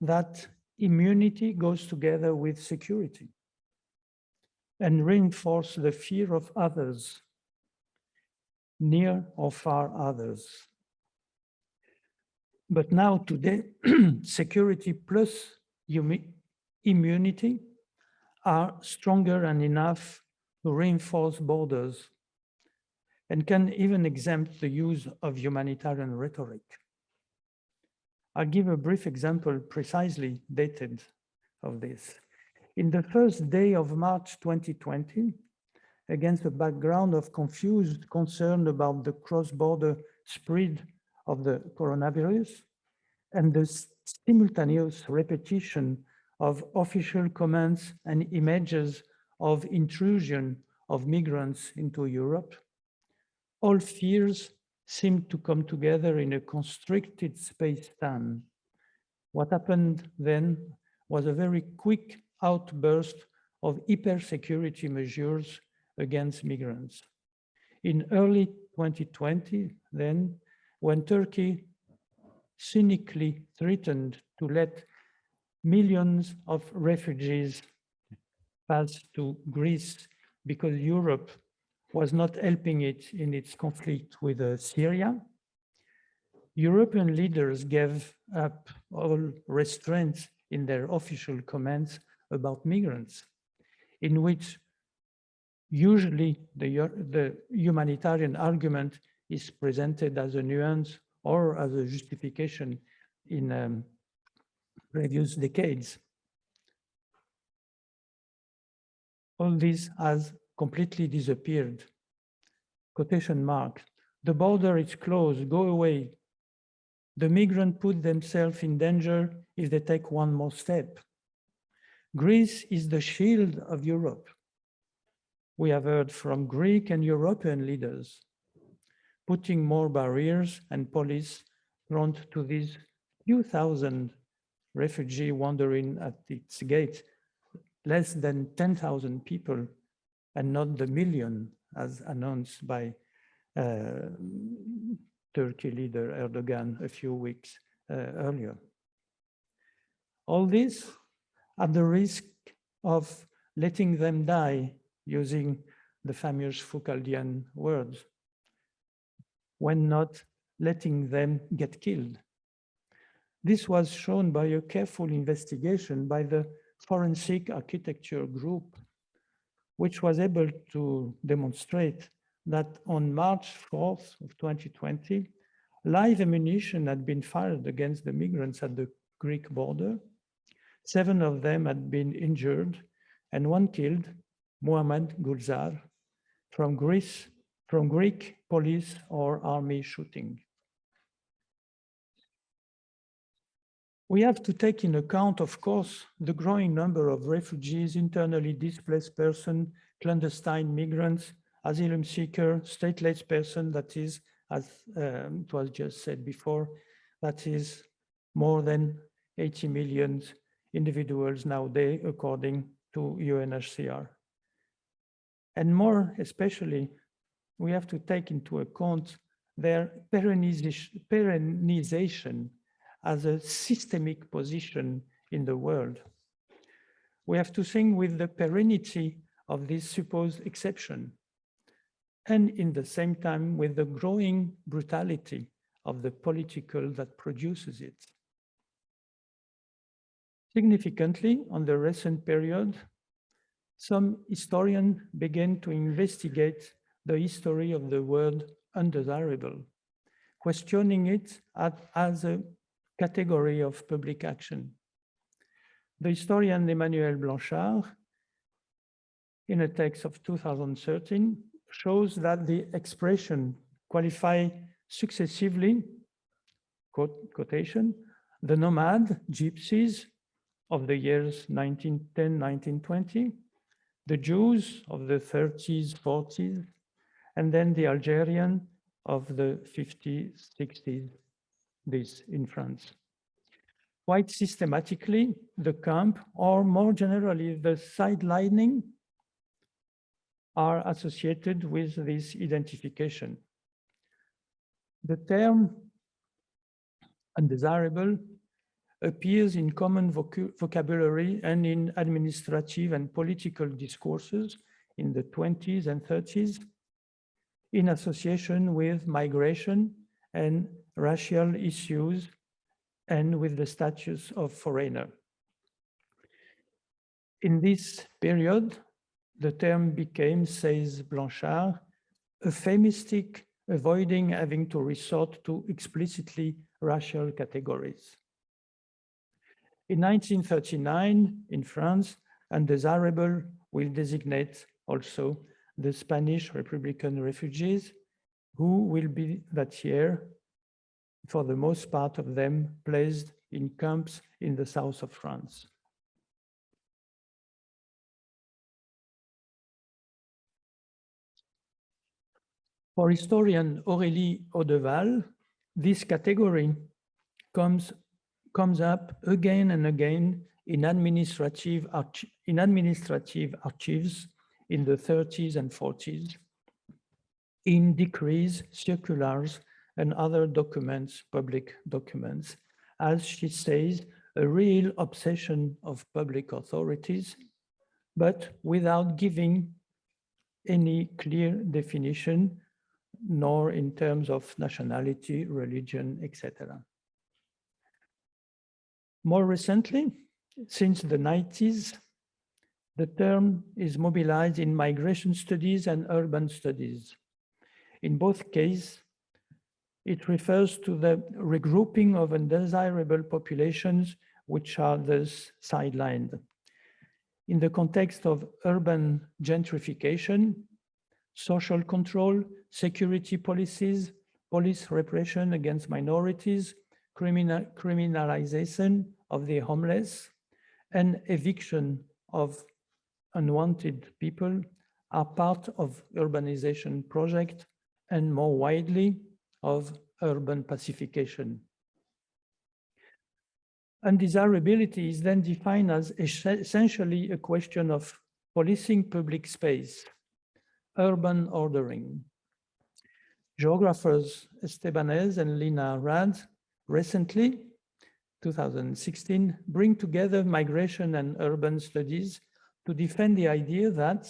that immunity goes together with security and reinforce the fear of others, near or far others. But now today, security plus immunity are stronger and enough to reinforce borders and can even exempt the use of humanitarian rhetoric. I'll give a brief example precisely dated of this. In the first day of March 2020, against a background of confused concern about the cross-border spread of the coronavirus and the simultaneous repetition of official comments and images of intrusion of migrants into Europe, all fears seemed to come together in a constricted space-time. What happened then was a very quick outburst of hyper-security measures against migrants. In early 2020, then, when Turkey cynically threatened to let millions of refugees pass to Greece because Europe was not helping it in its conflict with Syria, European leaders gave up all restraints in their official comments about migrants, in which usually the humanitarian argument is presented as a nuance or as a justification in previous decades. All this has completely disappeared. Quotation mark. The border is closed, go away. The migrant put themselves in danger if they take one more step. Greece is the shield of Europe. We have heard from Greek and European leaders, putting more barriers and police front to these few thousand refugees wandering at its gate, less than 10,000 people, and not the million as announced by Turkey leader Erdogan a few weeks earlier. All this at the risk of letting them die, using the famous Foucauldian words, when not letting them get killed. This was shown by a careful investigation by the Forensic Architecture Group, which was able to demonstrate that on March 4th of 2020, live ammunition had been fired against the migrants at the Greek border. 7 of them had been injured and 1 killed, Muhammad Gulzar, from Greek police or army shooting. We have to take in account, of course, the growing number of refugees, internally displaced persons, clandestine migrants, asylum seeker, stateless person, that is, as it was just said before, that is more than 80 million individuals nowadays, according to UNHCR. And more especially, we have to take into account their perennisation as a systemic position in the world. We have to think with the perennity of this supposed exception, and in the same time with the growing brutality of the political that produces it. Significantly, on the recent period, some historians began to investigate the history of the word undesirable, questioning it as a category of public action. The historian Emmanuel Blanchard, in a text of 2013, shows that the expression qualify successively, quotation, the nomad gypsies of the years 1910-1920, the Jews of the 30s, 40s, and then the Algerian of the 50s, 60s, this in France. Quite systematically, the camp, or more generally, the sidelining, are associated with this identification. The term undesirable appears in common vocabulary and in administrative and political discourses in the 20s and 30s, in association with migration and racial issues and with the status of foreigner. In this period, the term became, says Blanchard, euphemistic, avoiding having to resort to explicitly racial categories. In 1939, in France, undesirable will designate also the Spanish Republican refugees, who will be that year, for the most part of them, placed in camps in the south of France. For historian Aurélie Audeval, this category comes up again and again in administrative archives in the 30s and 40s, in decrees, circulars, and other documents, public documents, as she says, a real obsession of public authorities, but without giving any clear definition, nor in terms of nationality, religion, etc. More recently, since the 90s, the term is mobilized in migration studies and urban studies. In both cases, it refers to the regrouping of undesirable populations which are thus sidelined. In the context of urban gentrification, social control, security policies, police repression against minorities, criminalization of the homeless, and eviction of unwanted people are part of urbanization project and more widely of urban pacification. Undesirability is then defined as essentially a question of policing public space, urban ordering. Geographers Estebanez and Lina Rad recently, 2016, bring together migration and urban studies to defend the idea that,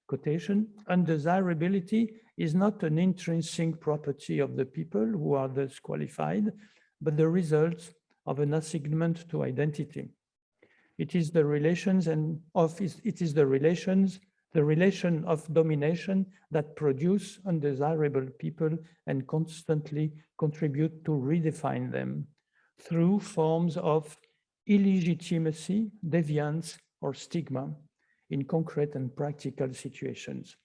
quotation, undesirability is not an intrinsic property of the people who are thus qualified, but the result of an assignment to identity. It is the relation of domination that produce undesirable people and constantly contribute to redefine them through forms of illegitimacy, deviance, or stigma in concrete and practical situations.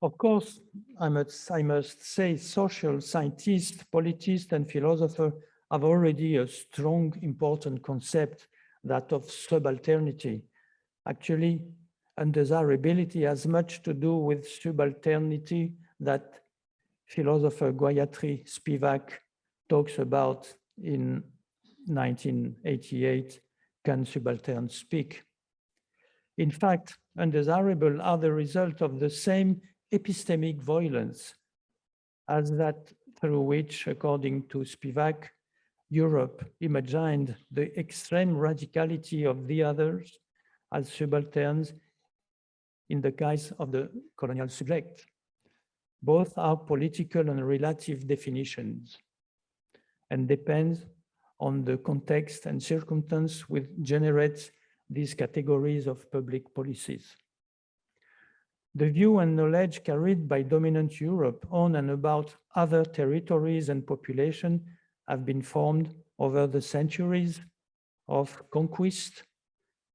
Of course, I must say social scientists, politicians, and philosophers have already a strong, important concept, that of subalternity. Actually, undesirability has much to do with subalternity that philosopher Gayatri Spivak talks about in 1988, Can Subalterns Speak? In fact, undesirable are the result of the same epistemic violence as that through which, according to Spivak, Europe imagined the extreme radicality of the others as subalterns in the guise of the colonial subject. Both are political and relative definitions and depend on the context and circumstance which generates these categories of public policies. The view and knowledge carried by dominant Europe on and about other territories and population have been formed over the centuries of conquest,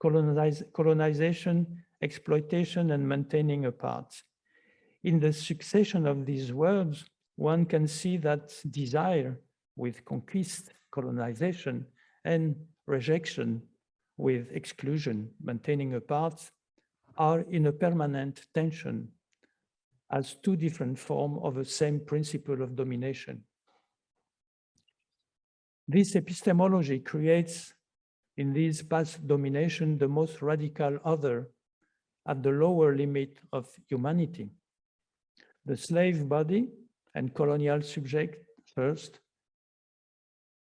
colonization, exploitation, and maintaining apart. In the succession of these words, one can see that desire with conquest, colonization, and rejection with exclusion, maintaining apart, are in a permanent tension as two different forms of the same principle of domination. This epistemology creates in this past domination the most radical other at the lower limit of humanity. The slave body and colonial subject first,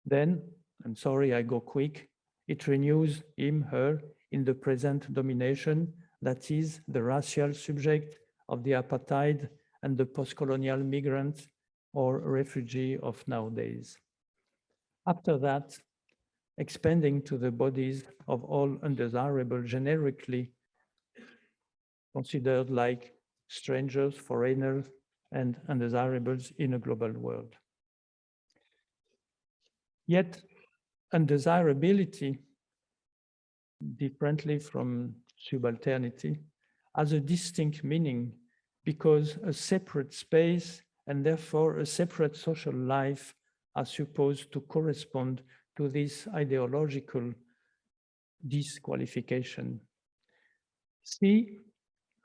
then, I'm sorry I go quick, it renews him, her in the present domination, that is the racial subject of the apartheid and the post-colonial migrant or refugee of nowadays. After that, expanding to the bodies of all undesirable generically considered like strangers, foreigners, and undesirables in a global world. Yet, undesirability, differently from subalternity, has a distinct meaning because a separate space and therefore a separate social life are supposed to correspond to this ideological disqualification. See,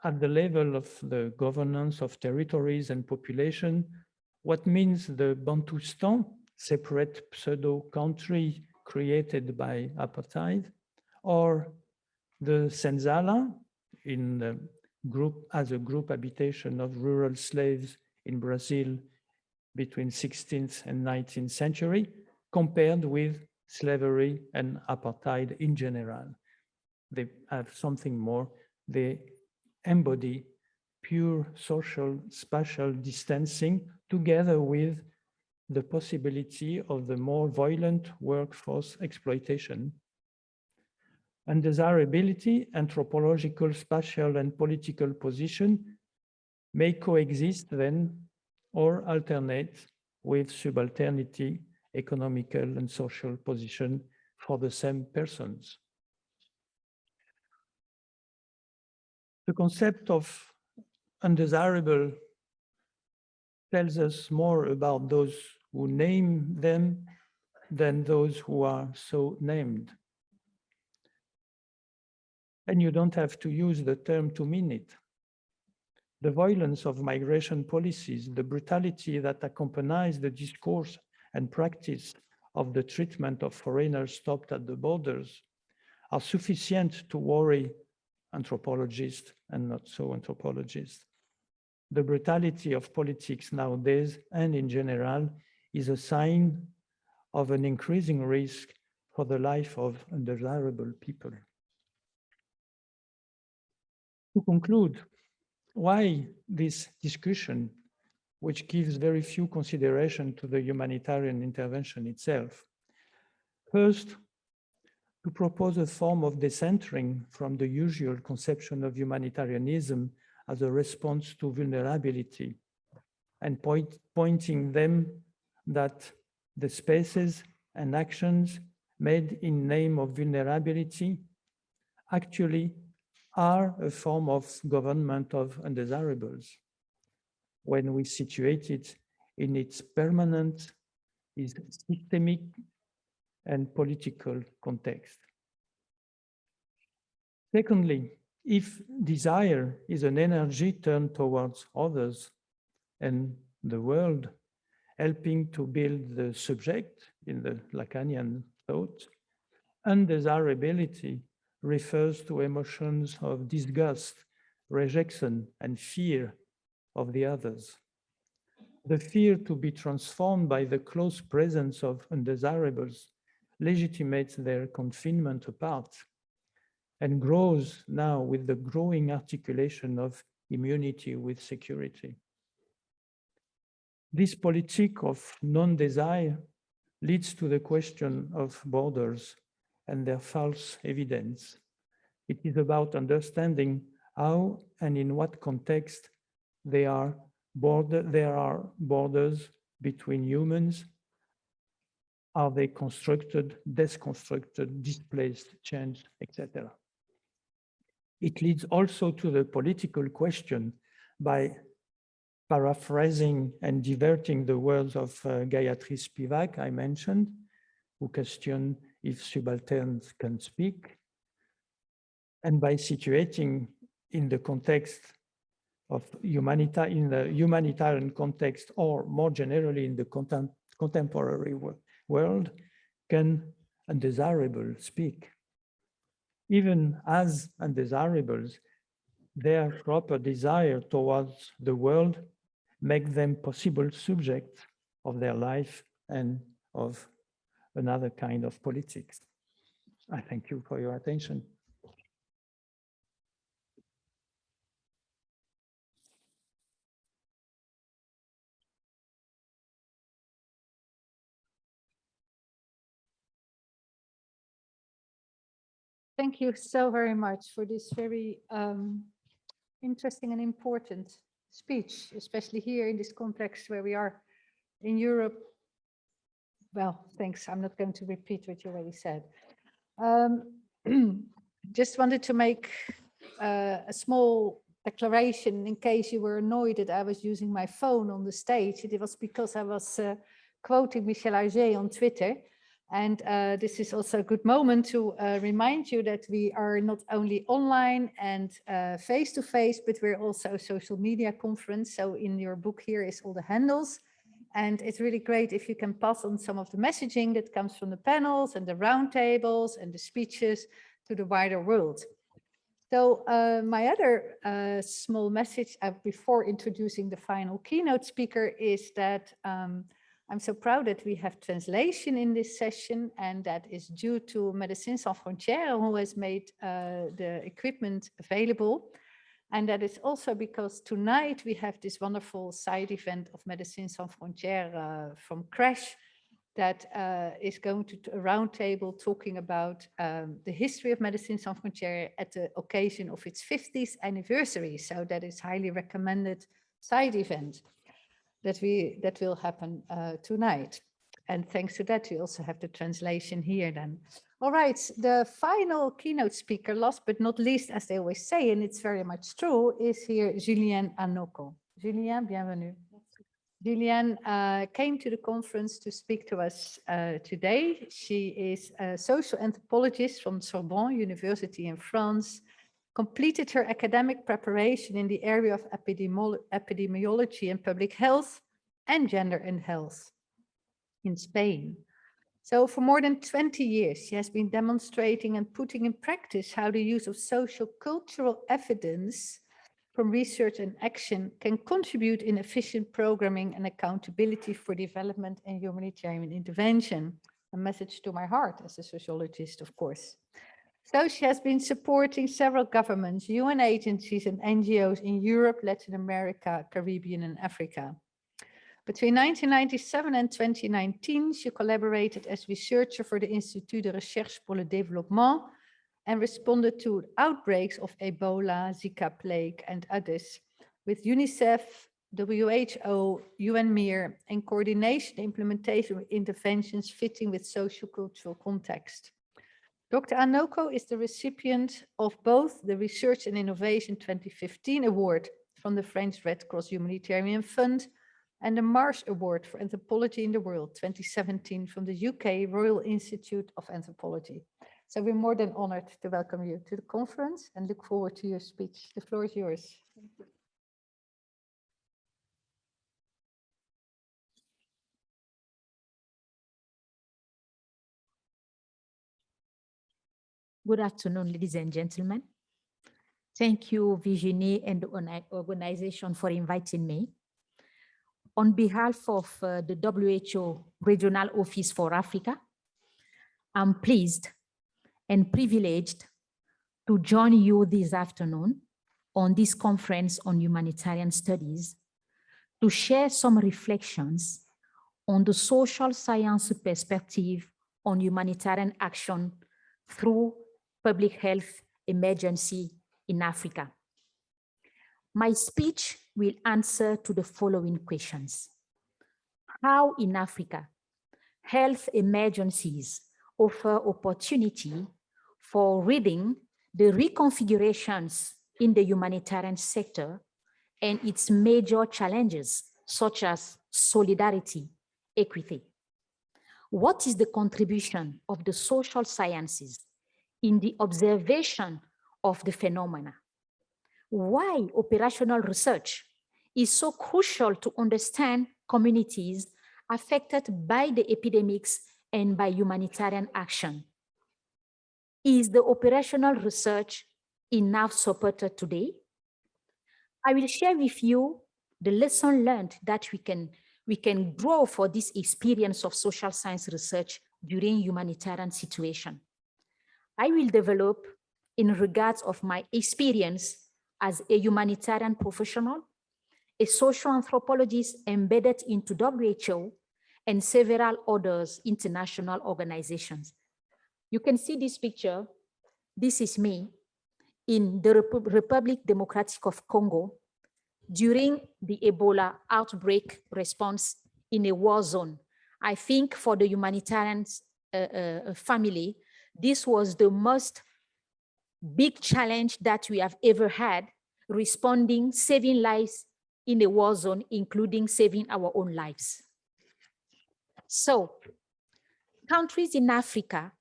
at the level of the governance of territories and population, what means the Bantustan, separate pseudo-country created by apartheid, or the Senzala, in the group as a group habitation of rural slaves in Brazil between 16th and 19th century, compared with slavery and apartheid in general. They have something more. They embody pure social spatial distancing together with the possibility of the more violent workforce exploitation. Undesirability, anthropological, spatial, and political position may coexist then or alternate with subalternity, economical, and social position for the same persons. The concept of undesirable tells us more about those who name them than those who are so named. And you don't have to use the term to mean it. The violence of migration policies, the brutality that accompanies the discourse and practice of the treatment of foreigners stopped at the borders are sufficient to worry anthropologists and not so anthropologists. The brutality of politics nowadays and in general is a sign of an increasing risk for the life of undesirable people. To conclude, why this discussion, which gives very few consideration to the humanitarian intervention itself? First, to propose a form of decentering from the usual conception of humanitarianism as a response to vulnerability, and pointing them that the spaces and actions made in name of vulnerability actually are a form of government of undesirables when we situate it in its permanent, its systemic and political context. Secondly, if desire is an energy turned towards others and the world, helping to build the subject in the Lacanian thought, undesirability refers to emotions of disgust, rejection, and fear of the others. The fear to be transformed by the close presence of undesirables legitimates their confinement apart and grows now with the growing articulation of immunity with security. This politique of non-desire leads to the question of borders and their false evidence. It is about understanding how and in what context there are borders between humans. Are they constructed, deconstructed, displaced, changed, etc.? It leads also to the political question by paraphrasing and diverting the words of Gayatri Spivak I mentioned, who questioned if subalterns can speak, and by situating in the context of in the humanitarian context, or more generally in the contemporary world, can undesirable speak? Even as undesirables, their proper desire towards the world make them possible subjects of their life and of another kind of politics. I thank you for your attention. Thank you so very much for this very interesting and important speech, especially here in this context where we are in Europe. Well, thanks. I'm not going to repeat what you already said. Just wanted to make a small declaration, in case you were annoyed that I was using my phone on the stage, it was because I was quoting Michel Auger on Twitter. And this is also a good moment to remind you that we are not only online and face-to-face, but we're also a social media conference. So in your book here is all the handles. And it's really great if you can pass on some of the messaging that comes from the panels and the roundtables and the speeches to the wider world. So my other small message before introducing the final keynote speaker is that I'm so proud that we have translation in this session, and that is due to Médecins Sans Frontières, who has made the equipment available. And that is also because tonight we have this wonderful side event of Médecins Sans Frontières from CRASH that is going to a roundtable talking about the history of Médecins Sans Frontières at the occasion of its 50th anniversary. So that is highly recommended side event that will happen tonight. And thanks to that, we also have the translation here then. All right, the final keynote speaker, last but not least, as they always say, and it's very much true, is here Julienne Anoko. Julienne, bienvenue. Julienne came to the conference to speak to us today. She is a social anthropologist from Sorbonne University in France, completed her academic preparation in the area of epidemiology and public health and gender and health in Spain. So for more than 20 years, she has been demonstrating and putting in practice how the use of social cultural evidence from research and action can contribute in efficient programming and accountability for development and humanitarian intervention. A message to my heart as a sociologist, of course. So she has been supporting several governments, UN agencies and NGOs in Europe, Latin America, Caribbean and Africa. Between 1997 and 2019, she collaborated as researcher for the Institut de Recherche pour le Développement and responded to outbreaks of Ebola, Zika plague and others with UNICEF, WHO, UNMIR, and coordination and implementation of interventions fitting with socio-cultural context. Dr. Anoko is the recipient of both the Research and Innovation 2015 Award from the French Red Cross Humanitarian Fund and the Marsh Award for Anthropology in the World 2017 from the UK Royal Institute of Anthropology. So we're more than honored to welcome you to the conference and look forward to your speech. The floor is yours. Thank you. Good afternoon, ladies and gentlemen. Thank you, Virginie and the organization for inviting me. On behalf of the WHO Regional Office for Africa, I'm pleased and privileged to join you this afternoon on this conference on humanitarian studies to share some reflections on the social science perspective on humanitarian action through public health emergency in Africa. My speech will answer to the following questions. How in Africa, health emergencies offer opportunity for reading the reconfigurations in the humanitarian sector and its major challenges, such as solidarity, equity. What is the contribution of the social sciences in the observation of the phenomena? Why operational research is so crucial to understand communities affected by the epidemics and by humanitarian action? Is the operational research enough supported today? I will share with you the lesson learned that we can draw for this experience of social science research during humanitarian situation. I will develop in regards of my experience as a humanitarian professional, a social anthropologist embedded into WHO and several others international organizations. You can see this picture. This is me in the Republic Democratic of Congo during the Ebola outbreak response in a war zone. I think for the humanitarian family, this was the most big challenge that we have ever had, responding, saving lives in a war zone, including saving our own lives. So, countries in Africa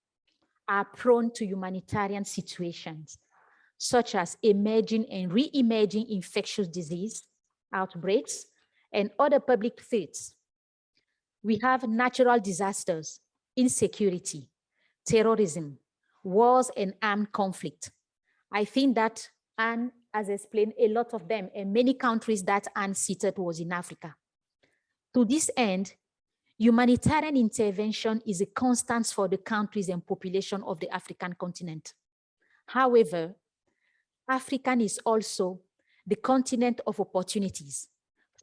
are prone to humanitarian situations, such as emerging and re-emerging infectious disease outbreaks and other public threats. We have natural disasters, insecurity, terrorism, wars, and armed conflict. I think that Anne has explained a lot of them, and many countries that Anne cited was in Africa. To this end, humanitarian intervention is a constant for the countries and population of the African continent. However, Africa is also the continent of opportunities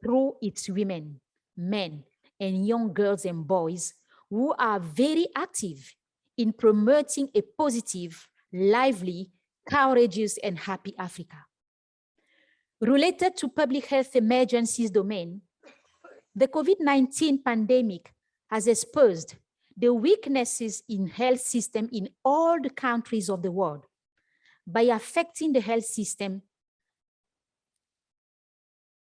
through its women, men, and young girls and boys who are very active in promoting a positive, lively, courageous, and happy Africa. Related to public health emergencies domain, the COVID-19 pandemic has exposed the weaknesses in health system in all the countries of the world. By affecting the health system,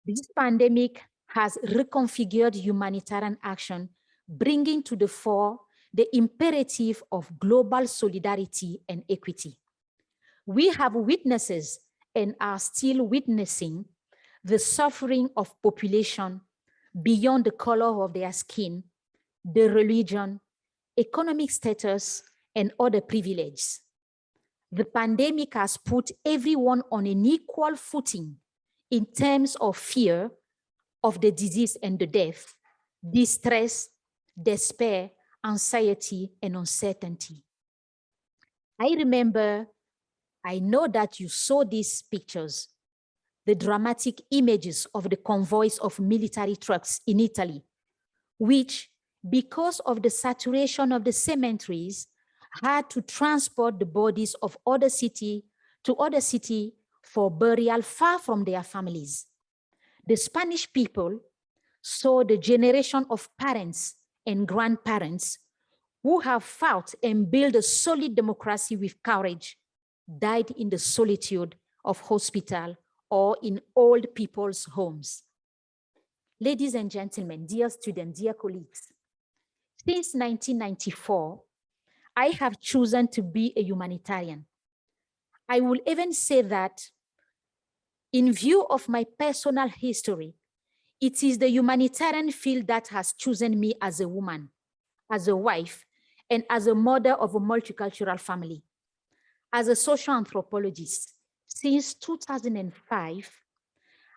this pandemic has reconfigured humanitarian action, bringing to the fore the imperative of global solidarity and equity. We have witnesses and are still witnessing the suffering of population beyond the color of their skin, the religion, economic status, and other privileges. The pandemic has put everyone on an equal footing in terms of fear of the disease and the death, distress, despair, anxiety, and uncertainty. I know that you saw these pictures, the dramatic images of the convoys of military trucks in Italy, which, because of the saturation of the cemeteries, had to transport the bodies of other city to other city for burial far from their families. The Spanish people saw the generation of parents and grandparents who have fought and built a solid democracy with courage, died in the solitude of hospital or in old people's homes. Ladies and gentlemen, dear students, dear colleagues, since 1994, I have chosen to be a humanitarian. I will even say that in view of my personal history, it is the humanitarian field that has chosen me as a woman, as a wife, and as a mother of a multicultural family. As a social anthropologist, since 2005,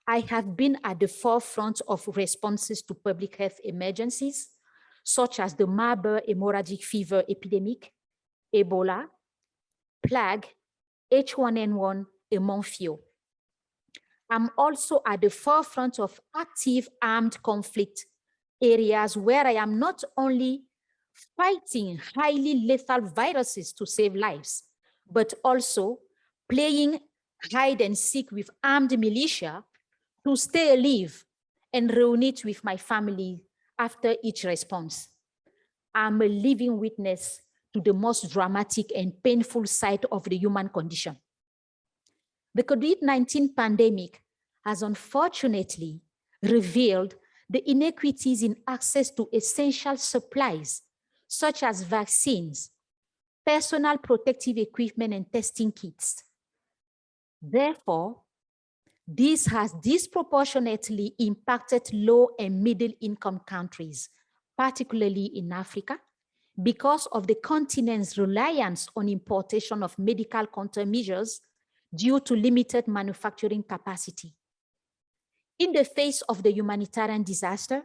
I have been at the forefront of responses to public health emergencies, such as the Marburg hemorrhagic fever epidemic, Ebola, plague, H1N1, among few. I'm also at the forefront of active armed conflict areas where I am not only fighting highly lethal viruses to save lives, but also playing hide and seek with armed militia to stay alive and reunite with my family after each response. I'm a living witness to the most dramatic and painful side of the human condition. The COVID-19 pandemic has unfortunately revealed the inequities in access to essential supplies, such as vaccines, personal protective equipment, and testing kits. Therefore, this has disproportionately impacted low and middle income countries, particularly in Africa, because of the continent's reliance on importation of medical countermeasures due to limited manufacturing capacity. In the face of the humanitarian disaster,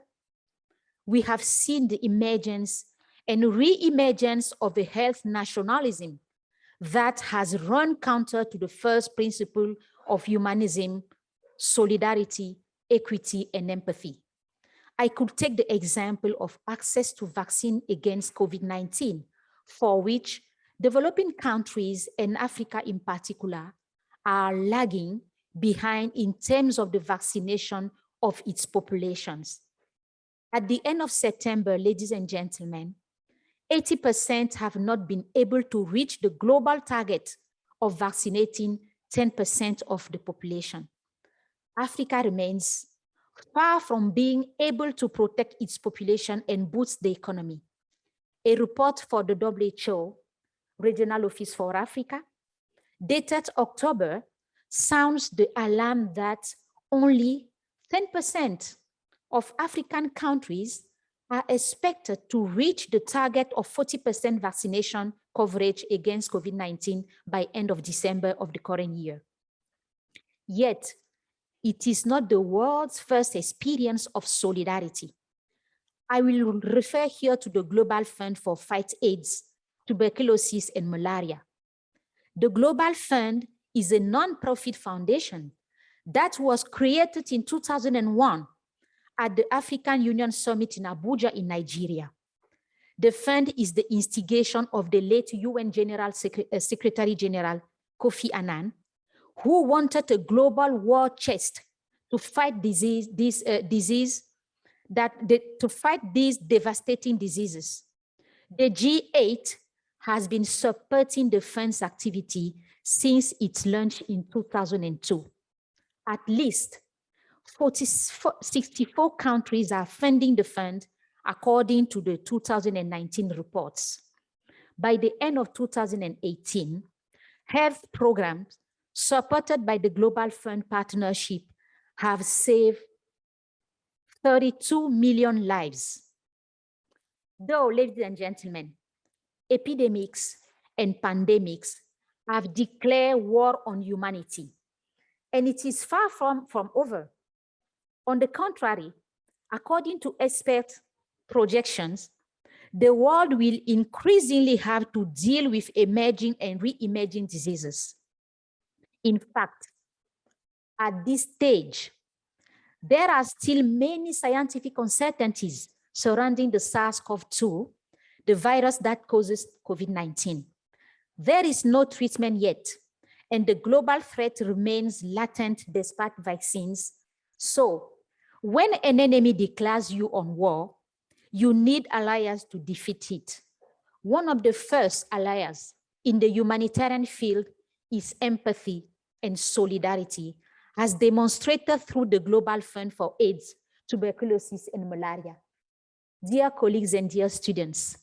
we have seen the emergence and re-emergence of a health nationalism that has run counter to the first principle of humanism, solidarity, equity, and empathy. I could take the example of access to vaccine against COVID-19, for which developing countries and Africa in particular are lagging behind in terms of the vaccination of its populations. At the end of September, ladies and gentlemen, 80% have not been able to reach the global target of vaccinating 10% of the population. Africa remains far from being able to protect its population and boost the economy. A report for the WHO Regional Office for Africa, dated October, sounds the alarm that only 10% of African countries are expected to reach the target of 40% vaccination coverage against COVID-19 by end of December of the current year. Yet, it is not the world's first experience of solidarity. I will refer here to the Global Fund for Fight AIDS, Tuberculosis, and Malaria. The Global Fund is a non-profit foundation that was created in 2001 at the African Union Summit in Abuja in Nigeria. The fund is the instigation of the late UN Secretary General Kofi Annan, who wanted a global war chest to fight to fight these devastating diseases. The G8 has been supporting the fund's activity since its launch in 2002. At least 64 countries are funding the fund according to the 2019 reports. By the end of 2018, health programs supported by the Global Fund Partnership have saved 32 million lives. Though, ladies and gentlemen, epidemics and pandemics have declared war on humanity, and it is far from over. On the contrary, according to expert projections, the world will increasingly have to deal with emerging and re-emerging diseases. In fact, at this stage, there are still many scientific uncertainties surrounding the SARS-CoV-2, the virus that causes COVID-19. There is no treatment yet, and the global threat remains latent despite vaccines. So, when an enemy declares you on war, you need allies to defeat it. One of the first allies in the humanitarian field is empathy and solidarity, as demonstrated through the Global Fund for AIDS, Tuberculosis, and Malaria. Dear colleagues and dear students,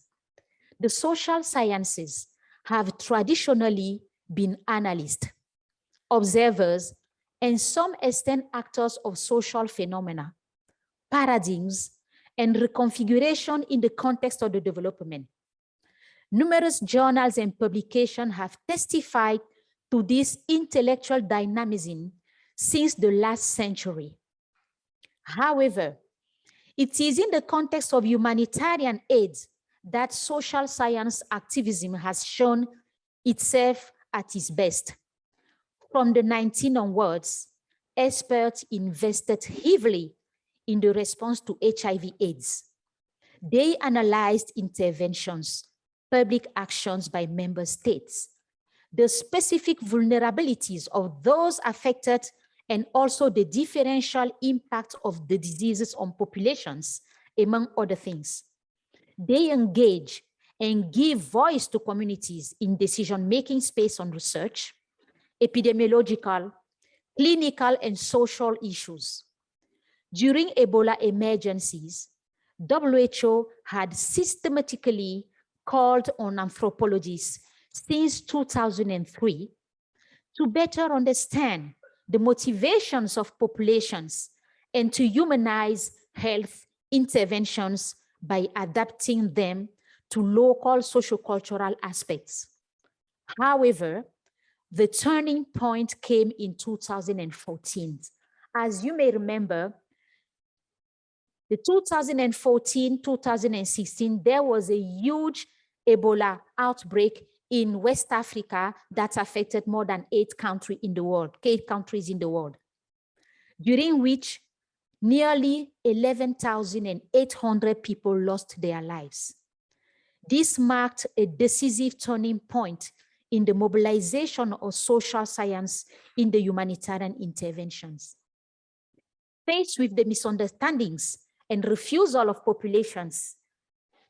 the social sciences have traditionally been analysts, observers, and some extent actors of social phenomena, paradigms, and reconfiguration in the context of the development. Numerous journals and publications have testified to this intellectual dynamism since the last century. However, it is in the context of humanitarian aid that social science activism has shown itself at its best. From the 19th onwards, experts invested heavily in the response to HIV/AIDS. They analyzed interventions, public actions by member states, the specific vulnerabilities of those affected, and also the differential impact of the diseases on populations, among other things. They engage and give voice to communities in decision-making space on research, epidemiological, clinical, and social issues. During Ebola emergencies, WHO had systematically called on anthropologists since 2003 to better understand the motivations of populations and to humanize health interventions by adapting them to local sociocultural aspects. However, the turning point came in 2014. As you may remember, the 2014-2016, there was a huge Ebola outbreak in West Africa that affected more than 8 countries in the world, during which nearly 11,800 people lost their lives. This marked a decisive turning point in the mobilization of social science in the humanitarian interventions. Faced with the misunderstandings and refusal of populations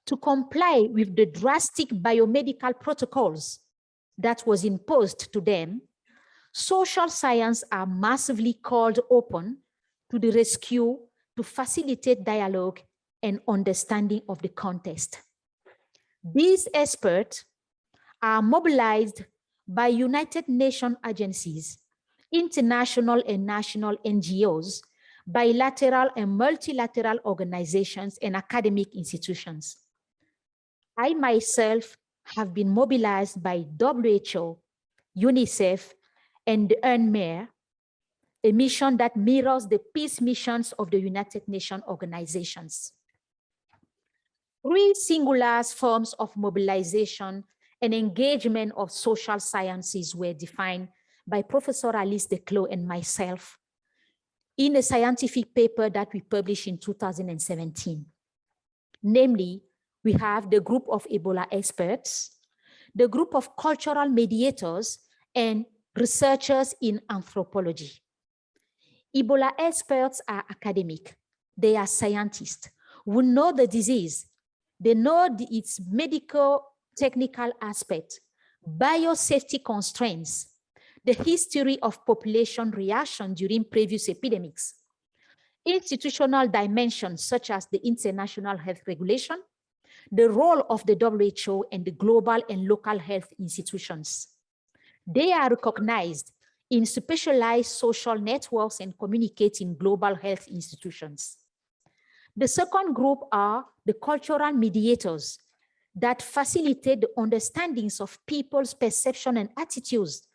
to comply with the drastic biomedical protocols that was imposed to them, social science are massively called upon to the rescue to facilitate dialogue and understanding of the context. These experts are mobilized by United Nations agencies, international and national NGOs, bilateral and multilateral organizations, and academic institutions. I myself have been mobilized by WHO, UNICEF, and the UNMEER, a mission that mirrors the peace missions of the United Nations organizations. Three singular forms of mobilization and engagement of social sciences were defined by Professor Alice Declos and myself in a scientific paper that we published in 2017. Namely, we have the group of Ebola experts, the group of cultural mediators, and researchers in anthropology. Ebola experts are academic. They are scientists who know the disease. They know its medical, technical aspect, biosafety constraints, the history of population reaction during previous epidemics, institutional dimensions such as the international health regulation, the role of the WHO and the global and local health institutions. They are recognized in specialized social networks and communicate in global health institutions. The second group are the cultural mediators that facilitate the understandings of people's perception and attitudes.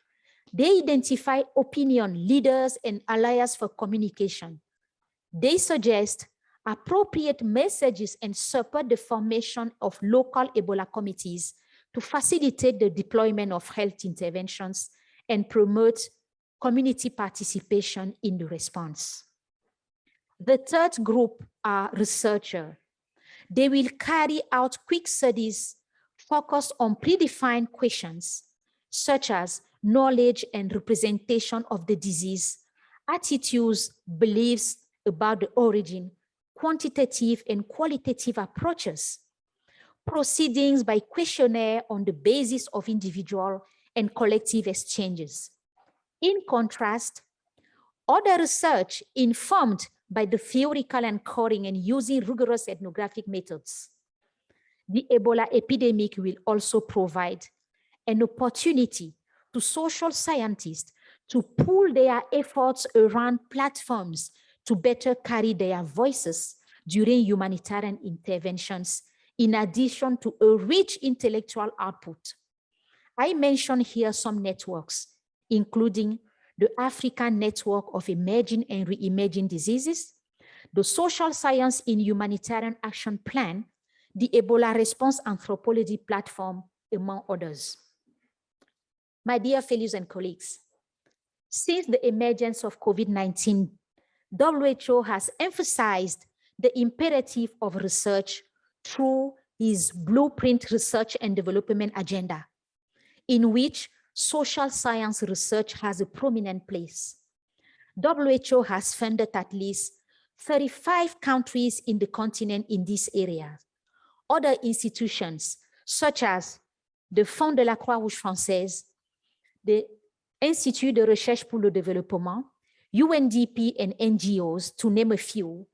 They identify opinion leaders and allies for communication. They suggest appropriate messages and support the formation of local Ebola committees to facilitate the deployment of health interventions and promote community participation in the response. The third group are researchers. They will carry out quick studies focused on predefined questions, such as knowledge and representation of the disease, attitudes, beliefs about the origin, quantitative and qualitative approaches, proceedings by questionnaire on the basis of individual and collective exchanges. In contrast, other research informed by the theoretical encoding and using rigorous ethnographic methods. The Ebola epidemic will also provide an opportunity to social scientists to pool their efforts around platforms to better carry their voices during humanitarian interventions, in addition to a rich intellectual output. I mention here some networks, including the African Network of Emerging and Re-Emerging Diseases, the Social Science in Humanitarian Action Plan, the Ebola Response Anthropology Platform, among others. My dear fellows and colleagues, since the emergence of COVID-19, WHO has emphasized the imperative of research through its Blueprint Research and Development Agenda, in which social science research has a prominent place. WHO has funded at least 35 countries in the continent in this area. Other institutions, such as the Fonds de la Croix-Rouge Française, the Institut de Recherche pour le Développement, UNDP, and NGOs, to name a few,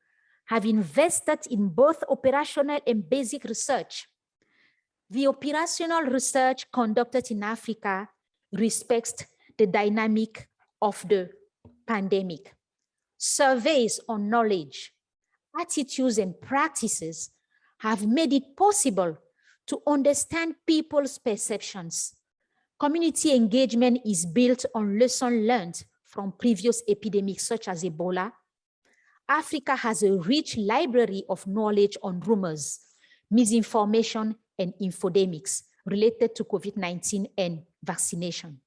have invested in both operational and basic research. The operational research conducted in Africa respects the dynamic of the pandemic. Surveys on knowledge, attitudes, and practices have made it possible to understand people's perceptions. Community engagement is built on lessons learned from previous epidemics such as Ebola. Africa has a rich library of knowledge on rumors, misinformation, and infodemics related to COVID-19 and vaccination.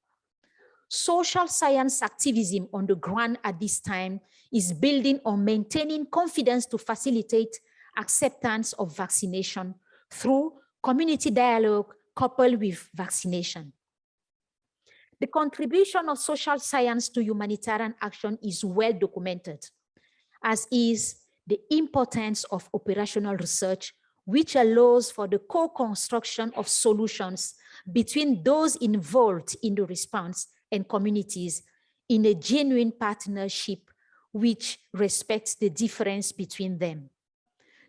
Social science activism on the ground at this time is building on maintaining confidence to facilitate acceptance of vaccination through community dialogue coupled with vaccination. The contribution of social science to humanitarian action is well documented, as is the importance of operational research, which allows for the co-construction of solutions between those involved in the response and communities in a genuine partnership which respects the difference between them.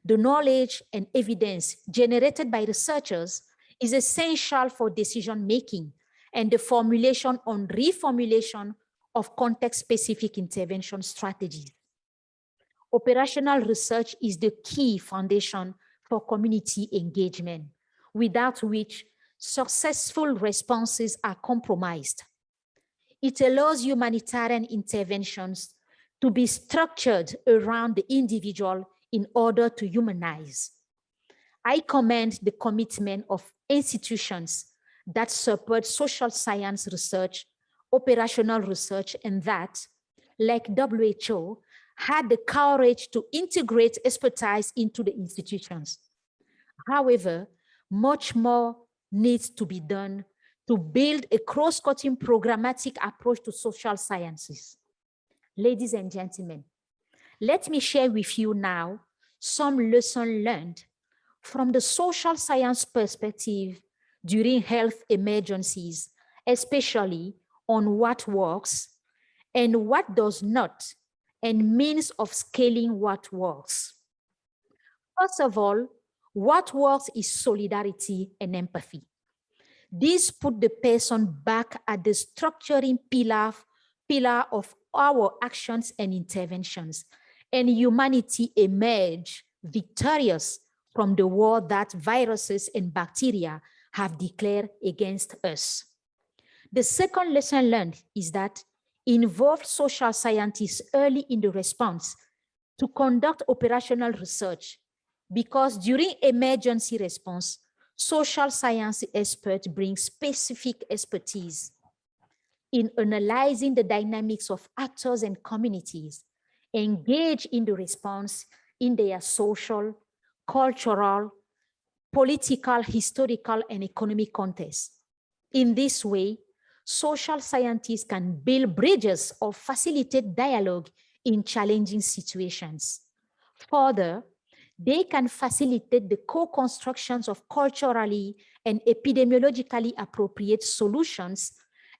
The knowledge and evidence generated by researchers is essential for decision-making and the formulation and reformulation of context-specific intervention strategies. Operational research is the key foundation for community engagement, without which successful responses are compromised. It allows humanitarian interventions to be structured around the individual in order to humanize. I commend the commitment of institutions that support social science research, operational research, and that, like WHO, had the courage to integrate expertise into the institutions. However, much more needs to be done to build a cross-cutting programmatic approach to social sciences. Ladies and gentlemen, let me share with you now some lessons learned from the social science perspective during health emergencies, especially on what works and what does not, and means of scaling what works. First of all, what works is solidarity and empathy. This put the person back at the structuring pillar of our actions and interventions, and humanity emerged victorious from the war that viruses and bacteria have declared against us. The second lesson learned is that involve social scientists early in the response to conduct operational research, because during emergency response, social science experts bring specific expertise in analyzing the dynamics of actors and communities, engage in the response in their social, cultural, political, historical, and economic context. In this way, social scientists can build bridges or facilitate dialogue in challenging situations. Further, they can facilitate the co-constructions of culturally and epidemiologically appropriate solutions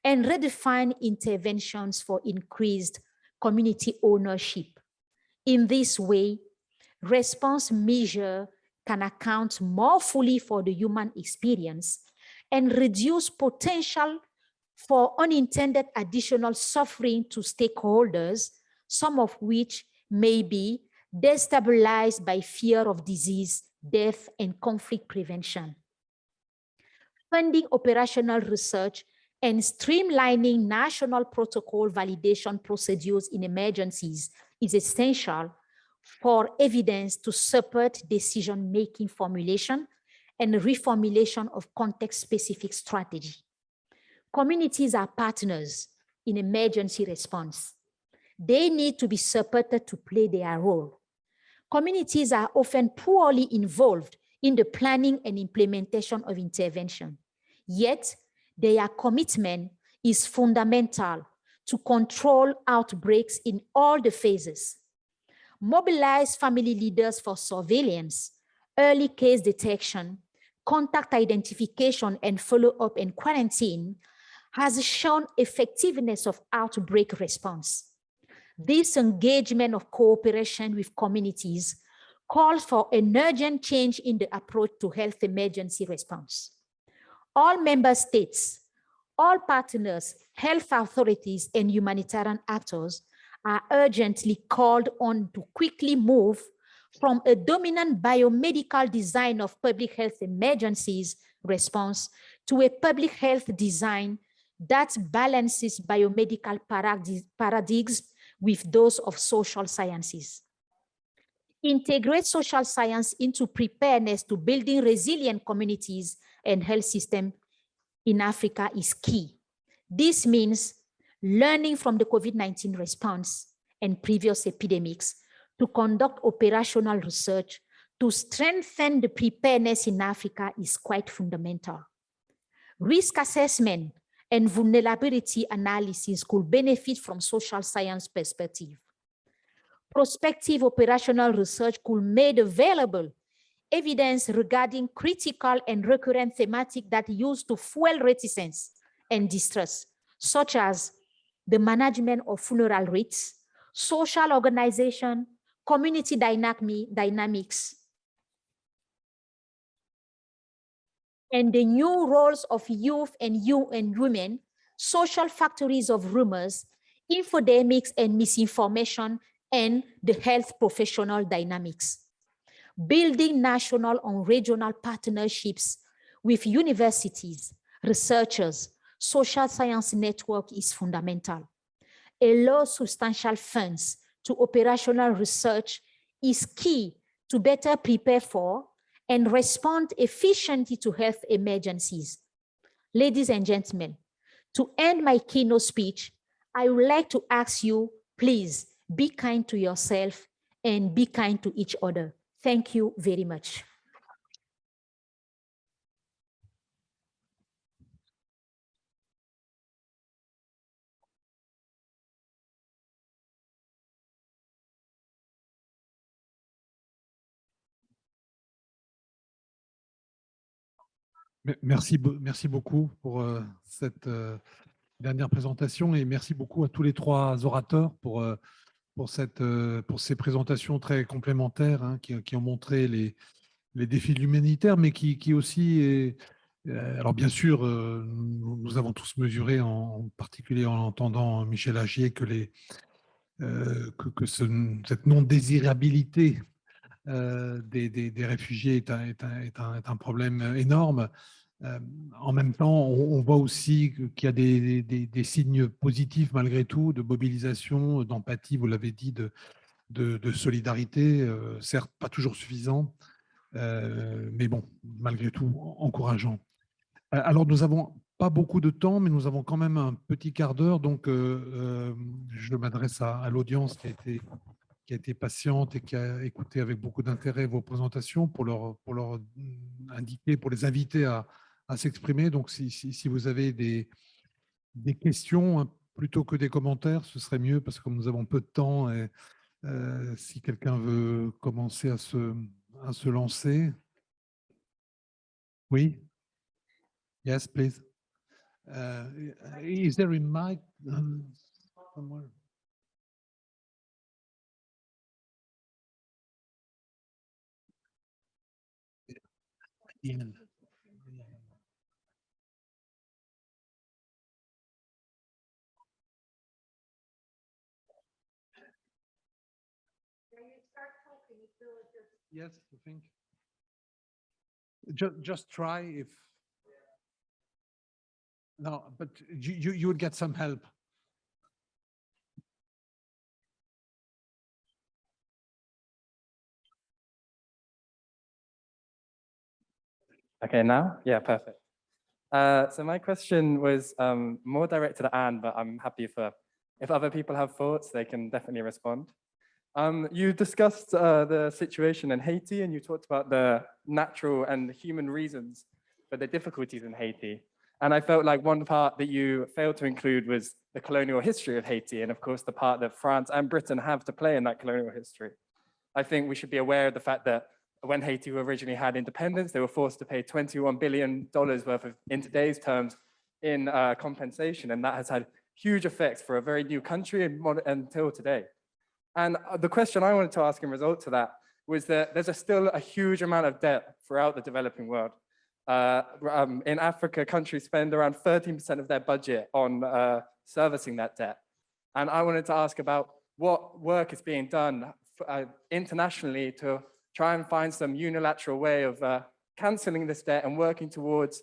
and redefine interventions for increased community ownership. In this way, response measures can account more fully for the human experience and reduce potential for unintended additional suffering to stakeholders, some of which may be destabilized by fear of disease, death, and conflict prevention. Funding operational research and streamlining national protocol validation procedures in emergencies is essential for evidence to support decision-making formulation and reformulation of context-specific strategy. Communities are partners in emergency response. They need to be supported to play their role. Communities are often poorly involved in the planning and implementation of intervention, yet their commitment is fundamental to control outbreaks in all the phases. Mobilize family leaders for surveillance, early case detection, contact identification, and follow-up and quarantine has shown effectiveness of outbreak response. This engagement of cooperation with communities calls for an urgent change in the approach to health emergency response. All member states, all partners, health authorities, and humanitarian actors are urgently called on to quickly move from a dominant biomedical design of public health emergencies response to a public health design that balances biomedical paradigms with those of social sciences. Integrate social science into preparedness to building resilient communities and health systems in Africa is key. This means learning from the COVID-19 response and previous epidemics to conduct operational research to strengthen the preparedness in Africa is quite fundamental. Risk assessment and vulnerability analysis could benefit from social science perspective. Prospective operational research could make available evidence regarding critical and recurrent thematic that used to fuel reticence and distrust, such as the management of funeral rites, social organization, community dynamics, and the new roles of youth and women, social factories of rumors, infodemics and misinformation, and the health professional dynamics. Building national and regional partnerships with universities, researchers, social science network is fundamental. Allow substantial funds to operational research is key to better prepare for and respond efficiently to health emergencies. Ladies and gentlemen, to end my keynote speech, I would like to ask you, please be kind to yourself and be kind to each other. Thank you very much. Merci beaucoup pour cette dernière présentation et merci beaucoup à tous les trois orateurs pour ces présentations très complémentaires, hein, qui ont montré les défis de l'humanitaire, mais qui aussi, alors bien sûr, nous avons tous mesuré, en particulier en entendant Michel Agier, que cette non-désirabilité des réfugiés est un problème énorme. En même temps, on voit aussi qu'il y a des signes positifs malgré tout, de mobilisation, d'empathie, vous l'avez dit, de solidarité, certes pas toujours suffisant, mais bon, malgré tout, encourageant. Alors, nous n'avons pas beaucoup de temps, mais nous avons quand même un petit quart d'heure, donc je m'adresse à l'audience qui a été patiente et qui a écouté avec beaucoup d'intérêt vos présentations pour leur indiquer, pour les inviter à s'exprimer. Donc, si vous avez des questions, hein, plutôt que des commentaires, ce serait mieux parce que comme nous avons peu de temps, et si quelqu'un veut commencer à se lancer. Oui? Yes, please. Is there a mic somewhere? Ian. Yes, I think. Just try if. No, but you would get some help. Okay, now? Yeah, perfect. So my question was more directed at Anne, but I'm happy if other people have thoughts, they can definitely respond. You discussed the situation in Haiti, and you talked about the natural and human reasons for the difficulties in Haiti. And I felt like one part that you failed to include was the colonial history of Haiti, and of course, the part that France and Britain have to play in that colonial history. I think we should be aware of the fact that when Haiti originally had independence, they were forced to pay $21 billion worth of, in today's terms, in compensation, and that has had huge effects for a very new country until today. And the question I wanted to ask in result to that was that there's still a huge amount of debt throughout the developing world. In Africa, countries spend around 13% of their budget on servicing that debt. And I wanted to ask about what work is being done internationally to try and find some unilateral way of cancelling this debt and working towards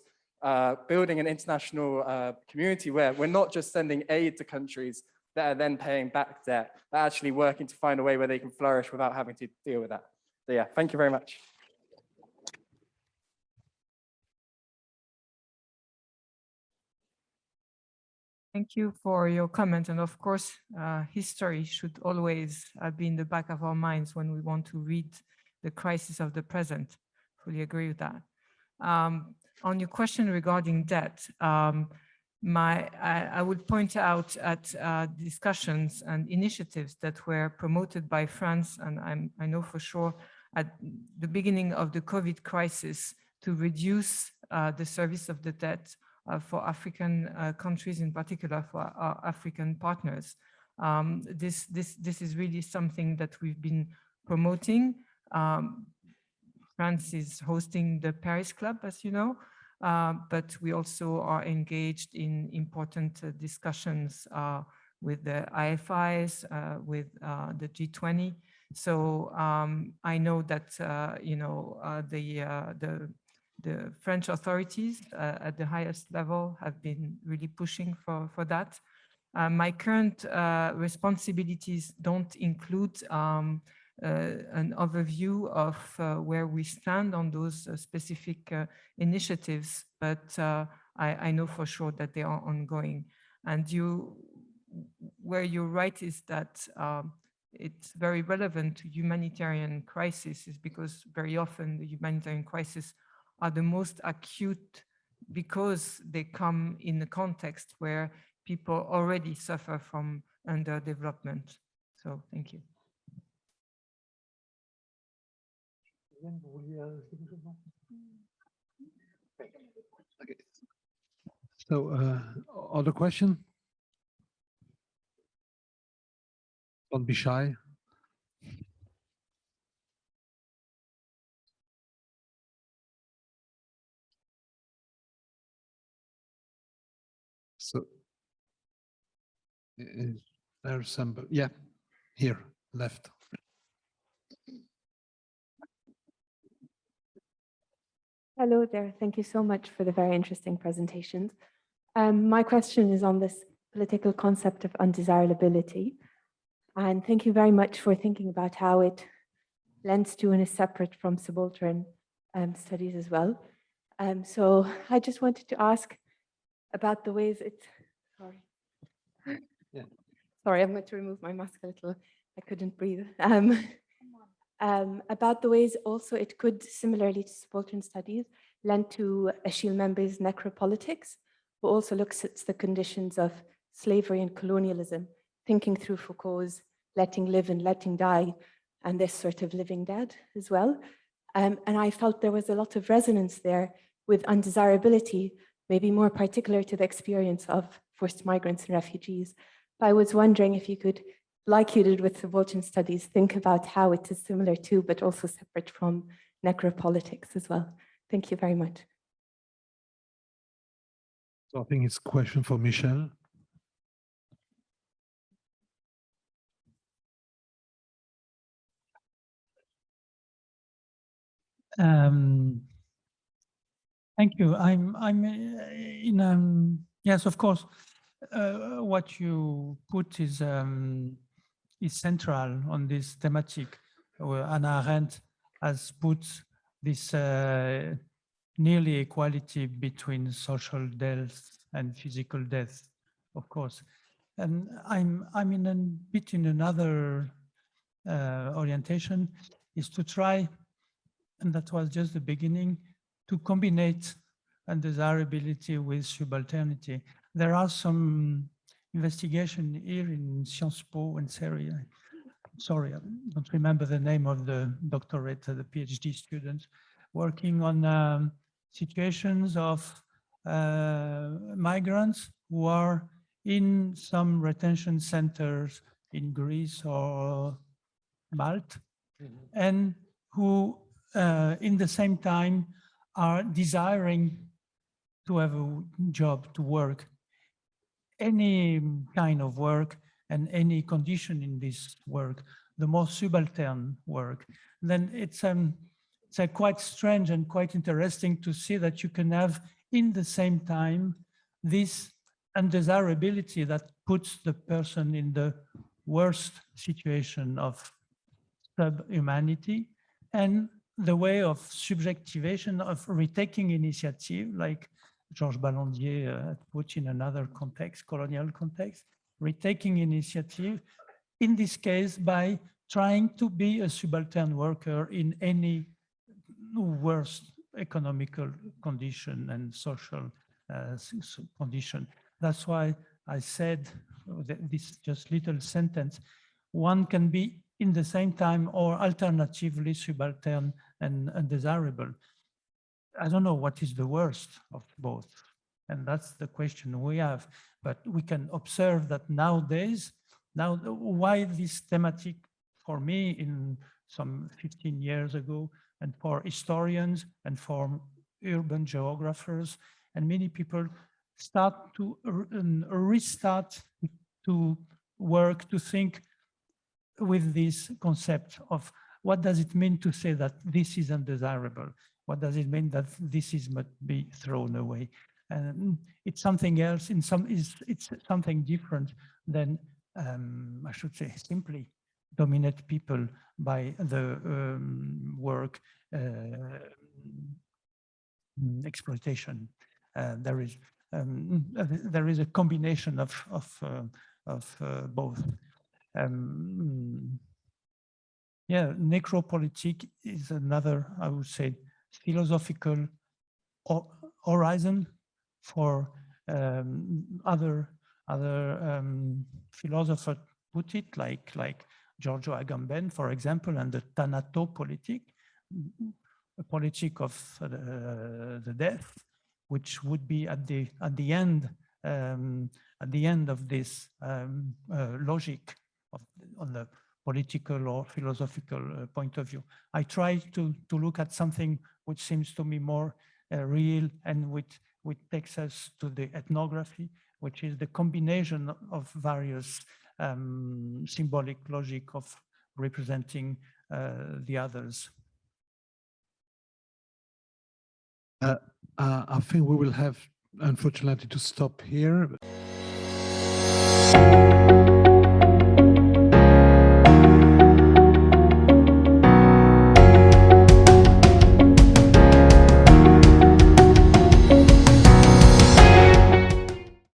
building an international community where we're not just sending aid to countries that are then paying back debt, but actually working to find a way where they can flourish without having to deal with that. So yeah, thank you very much. Thank you for your comment. And of course, history should always be in the back of our minds when we want to read the crisis of the present. Fully agree with that. On your question regarding debt, I would point out at discussions and initiatives that were promoted by France, and I know for sure at the beginning of the COVID crisis, to reduce the service of the debt for African countries, in particular for our African partners. This is really something that we've been promoting. France is hosting the Paris Club, as you know, but we also are engaged in important discussions with the IFIs, with the G20. So I know that the French authorities at the highest level have been really pushing for that. My current responsibilities don't include an overview of where we stand on those specific initiatives, but I know for sure that they are ongoing. And where you're right is that it's very relevant to humanitarian crises, is because very often the humanitarian crises are the most acute because they come in a context where people already suffer from underdevelopment. So thank you. Okay. So other question? Don't be shy. So there's some, yeah, here, left. Hello there. Thank you so much for the very interesting presentations. My question is on this political concept of undesirability. And thank you very much for thinking about how it lends to and is separate from subaltern studies as well. So I just wanted to ask about the ways it's, sorry. Yeah. Sorry, I'm going to remove my mask a little. I couldn't breathe. About the ways also it could, similarly to subaltern studies, lend to Achille Mbembe's necropolitics, who also looks at the conditions of slavery and colonialism, thinking through Foucault's letting live and letting die, and this sort of living dead as well. And I felt there was a lot of resonance there with undesirability, maybe more particular to the experience of forced migrants and refugees. But I was wondering if you could, like you did with subaltern studies, think about how it is similar to, but also separate from necropolitics as well. Thank you very much. So I think it's a question for Michel. Thank you. I'm in yes, of course. What you put is central on this thematic. Hannah Arendt has put this nearly equality between social death and physical death, of course. And I'm in a bit in another orientation, is to try, and that was just the beginning, to combine undesirability with subalternity. There are some investigation here in Sciences Po and Syria. Sorry, I don't remember the name of the doctorate, the PhD students, working on situations of migrants who are in some retention centers in Greece or Malta, and who in the same time are desiring to have a job, to work, any kind of work and any condition in this work, the more subaltern work, then it's quite strange and quite interesting to see that you can have in the same time this undesirability that puts the person in the worst situation of subhumanity, and the way of subjectivation, of retaking initiative, like Georges Ballandier put in another context, colonial context, retaking initiative, in this case by trying to be a subaltern worker in any worst economical condition and social condition. That's why I said this just little sentence, one can be in the same time or alternatively subaltern and undesirable. I don't know what is the worst of both. And that's the question we have. But we can observe that nowadays, why this thematic for me in some 15 years ago, and for historians and for urban geographers, and many people start to restart to work, to think with this concept of what does it mean to say that this is undesirable? What does it mean that this is must be thrown away? And it's something else. It's something different than I should say simply dominate people by the work exploitation. There is a combination of both. Yeah, necropolitik is another, I would say, philosophical horizon for other philosophers put it, like Giorgio Agamben, for example, and the Thanatopolitik, a politic of the death, which would be at the end of this logic on the political or philosophical point of view. I try to look at something which seems to me more real and which takes us to the ethnography, which is the combination of various symbolic logic of representing the others. I think we will have, unfortunately, to stop here.